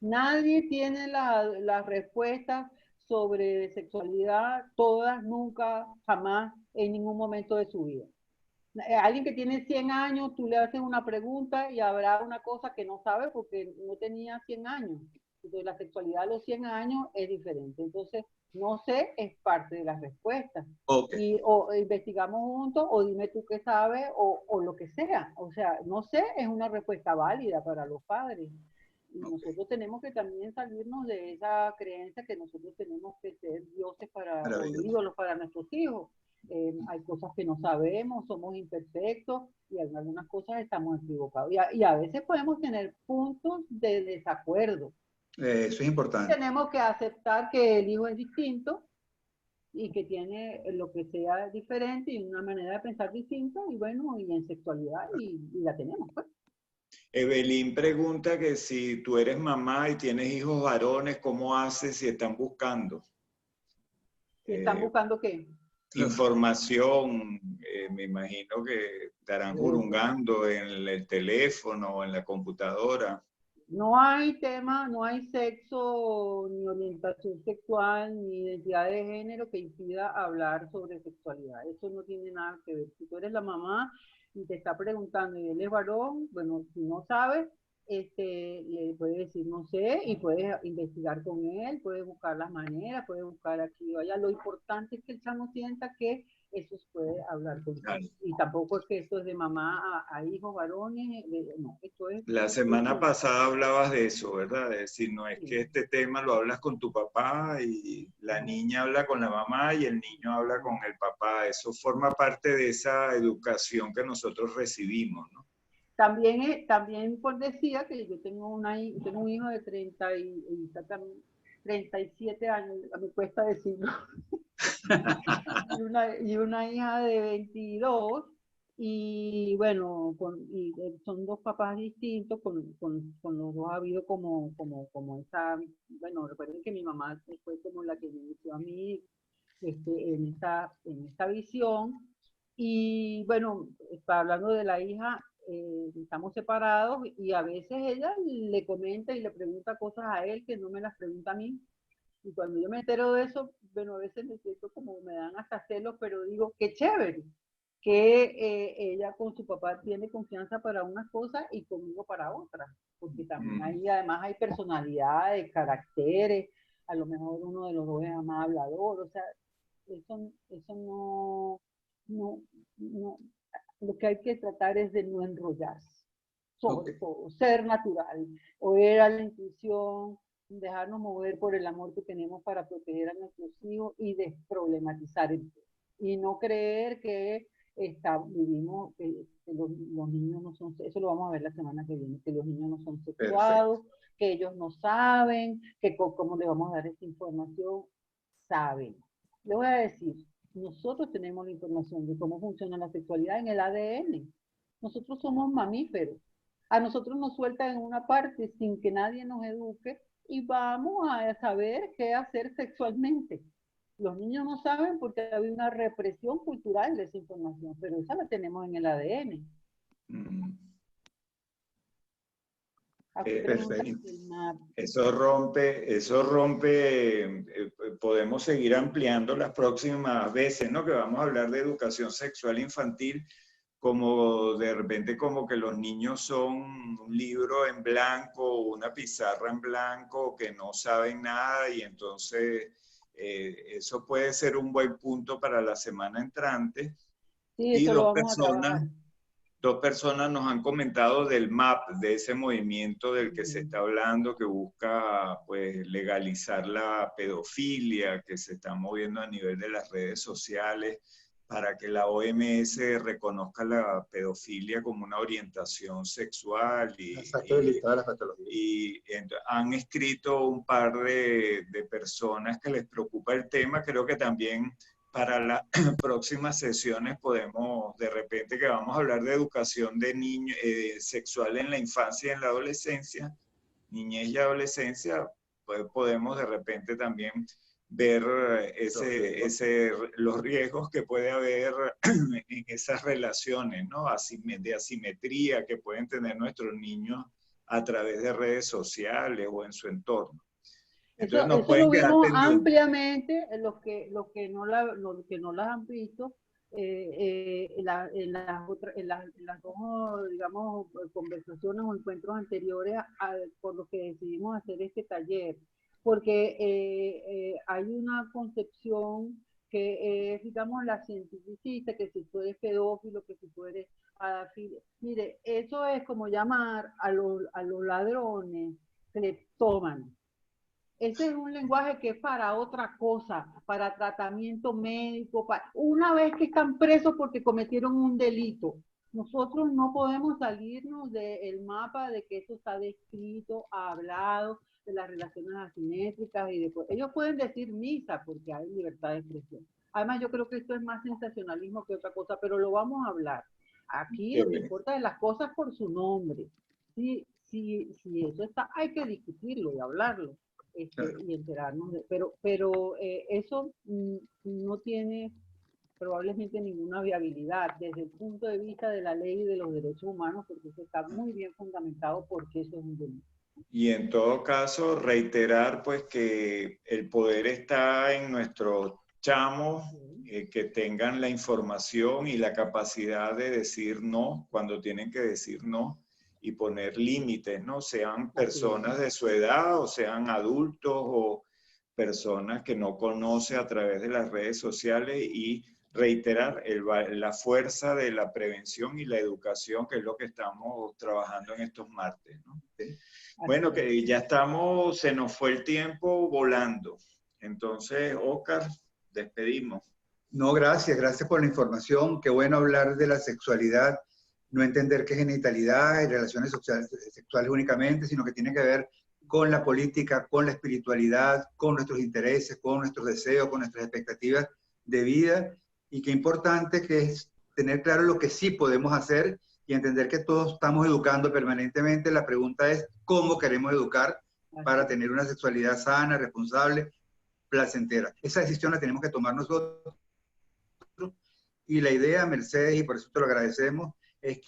Nadie tiene la respuesta sobre sexualidad, todas, nunca, jamás, en ningún momento de su vida. Alguien que tiene 100 años, tú le haces una pregunta y habrá una cosa que no sabe porque no tenía 100 años. Entonces la sexualidad a los 100 años es diferente. Entonces, no sé es parte de las respuestas. Okay. Y o investigamos juntos, o dime tú qué sabes, o lo que sea. O sea, no sé es una respuesta válida para los padres. Y nosotros tenemos que también salirnos de esa creencia que nosotros tenemos que ser dioses o ídolos para nuestros hijos. Hay cosas que no sabemos, somos imperfectos y en algunas cosas estamos equivocados. Y a veces podemos tener puntos de desacuerdo. Eso es importante. Tenemos que aceptar que el hijo es distinto y que tiene lo que sea diferente y una manera de pensar distinta, y bueno, y en sexualidad, y la tenemos, pues. Evelyn pregunta que si tú eres mamá y tienes hijos varones, ¿cómo haces si están buscando? ¿Si están buscando qué? Información, me imagino que estarán jurungando en el teléfono o en la computadora. No hay tema, no hay sexo, ni orientación sexual, ni identidad de género que impida hablar sobre sexualidad. Eso no tiene nada que ver. Si tú eres la mamá y te está preguntando y él es varón, bueno, si no sabes, le puedes decir no sé y puedes investigar con él, puedes buscar las maneras, puedes buscar aquí o allá. Lo importante es que el chamo sienta que eso se puede hablar con él. Y tampoco es que esto es de mamá a hijos varones, no, esto es... La semana pasada hablabas de eso, ¿verdad? De decir, no es que este tema lo hablas con tu papá y la niña habla con la mamá y el niño habla con el papá. Eso forma parte de esa educación que nosotros recibimos, ¿no? También pues decía que yo tengo un hijo de 37 años, me cuesta decirlo, y una hija de 22, y bueno, son dos papás distintos, con los dos ha habido como esa, bueno, recuerden que mi mamá fue como la que me inició a mí en esta visión, y bueno, hablando de la hija, estamos separados y a veces ella le comenta y le pregunta cosas a él que no me las pregunta a mí. Y cuando yo me entero de eso, bueno, a veces me siento como me dan hasta celos, pero digo, qué chévere, que ella con su papá tiene confianza para unas cosas y conmigo para otras. Porque también además hay personalidades, caracteres, a lo mejor uno de los dos es más hablador, o sea, eso no, lo que hay que tratar es de no enrollarse, sobre todo, ser natural, oír a la intuición, dejarnos mover por el amor que tenemos para proteger a nuestros hijos y desproblematizar el tema. Y no creer que vivimos, que los niños no son, eso lo vamos a ver la semana que viene, que los niños no son sexuados, que ellos no saben, que cómo le vamos a dar esta información, saben. Le voy a decir, nosotros tenemos la información de cómo funciona la sexualidad en el ADN. Nosotros somos mamíferos. A nosotros nos sueltan en una parte sin que nadie nos eduque y vamos a saber qué hacer sexualmente. Los niños no saben porque hay una represión cultural de esa información, pero esa la tenemos en el ADN. Perfecto. Eso rompe, podemos seguir ampliando las próximas veces, ¿no? Que vamos a hablar de educación sexual infantil, como de repente como que los niños son un libro en blanco, una pizarra en blanco, que no saben nada, y entonces eso puede ser un buen punto para la semana entrante. Sí, eso lo vamos a trabajar. dos personas nos han comentado del MAP, de ese movimiento del que se está hablando, que busca pues legalizar la pedofilia, que se está moviendo a nivel de las redes sociales para que la OMS reconozca la pedofilia como una orientación sexual y han escrito un par de personas que les preocupa el tema. Creo que también para las próximas sesiones podemos, de repente que vamos a hablar de educación de niños, sexual en la infancia y en la adolescencia, niñez y adolescencia, pues podemos de repente también ver los riesgos que puede haber en esas relaciones, ¿no? De asimetría que pueden tener nuestros niños a través de redes sociales o en su entorno. Entonces, eso lo vimos ampliamente en los que no las han visto, en las dos, digamos, conversaciones o encuentros anteriores por los que decidimos hacer este taller. Porque hay una concepción que es, digamos, la cientificista, que si tú eres pedófilo, que si tú eres pedófilo. Mire, eso es como llamar a los ladrones cleptómanos. Ese es un lenguaje que es para otra cosa, para tratamiento médico, una vez que están presos porque cometieron un delito. Nosotros no podemos salirnos del mapa de que eso está descrito, hablado, de las relaciones asimétricas y después. Ellos pueden decir misa porque hay libertad de expresión. Además, yo creo que esto es más sensacionalismo que otra cosa, pero lo vamos a hablar. Aquí lo que importa es las cosas por su nombre. Si eso está, hay que discutirlo y hablarlo. Y enterarnos pero eso no tiene probablemente ninguna viabilidad desde el punto de vista de la ley y de los derechos humanos, porque eso está muy bien fundamentado porque eso es un delito. Y en todo caso, reiterar pues que el poder está en nuestros chamos, que tengan la información y la capacidad de decir no cuando tienen que decir no, y poner límites, ¿no? Sean personas de su edad o sean adultos o personas que no conoce a través de las redes sociales, y reiterar la fuerza de la prevención y la educación, que es lo que estamos trabajando en estos martes, ¿no? Bueno, que ya estamos, se nos fue el tiempo volando. Entonces, Óscar, despedimos. No, gracias por la información. Qué bueno hablar de la sexualidad. No entender que es genitalidad y relaciones sexuales únicamente, sino que tiene que ver con la política, con la espiritualidad, con nuestros intereses, con nuestros deseos, con nuestras expectativas de vida. Y qué importante que es tener claro lo que sí podemos hacer y entender que todos estamos educando permanentemente. La pregunta es cómo queremos educar para tener una sexualidad sana, responsable, placentera. Esa decisión la tenemos que tomar nosotros. Y la idea, Mercedes, y por eso te lo agradecemos, es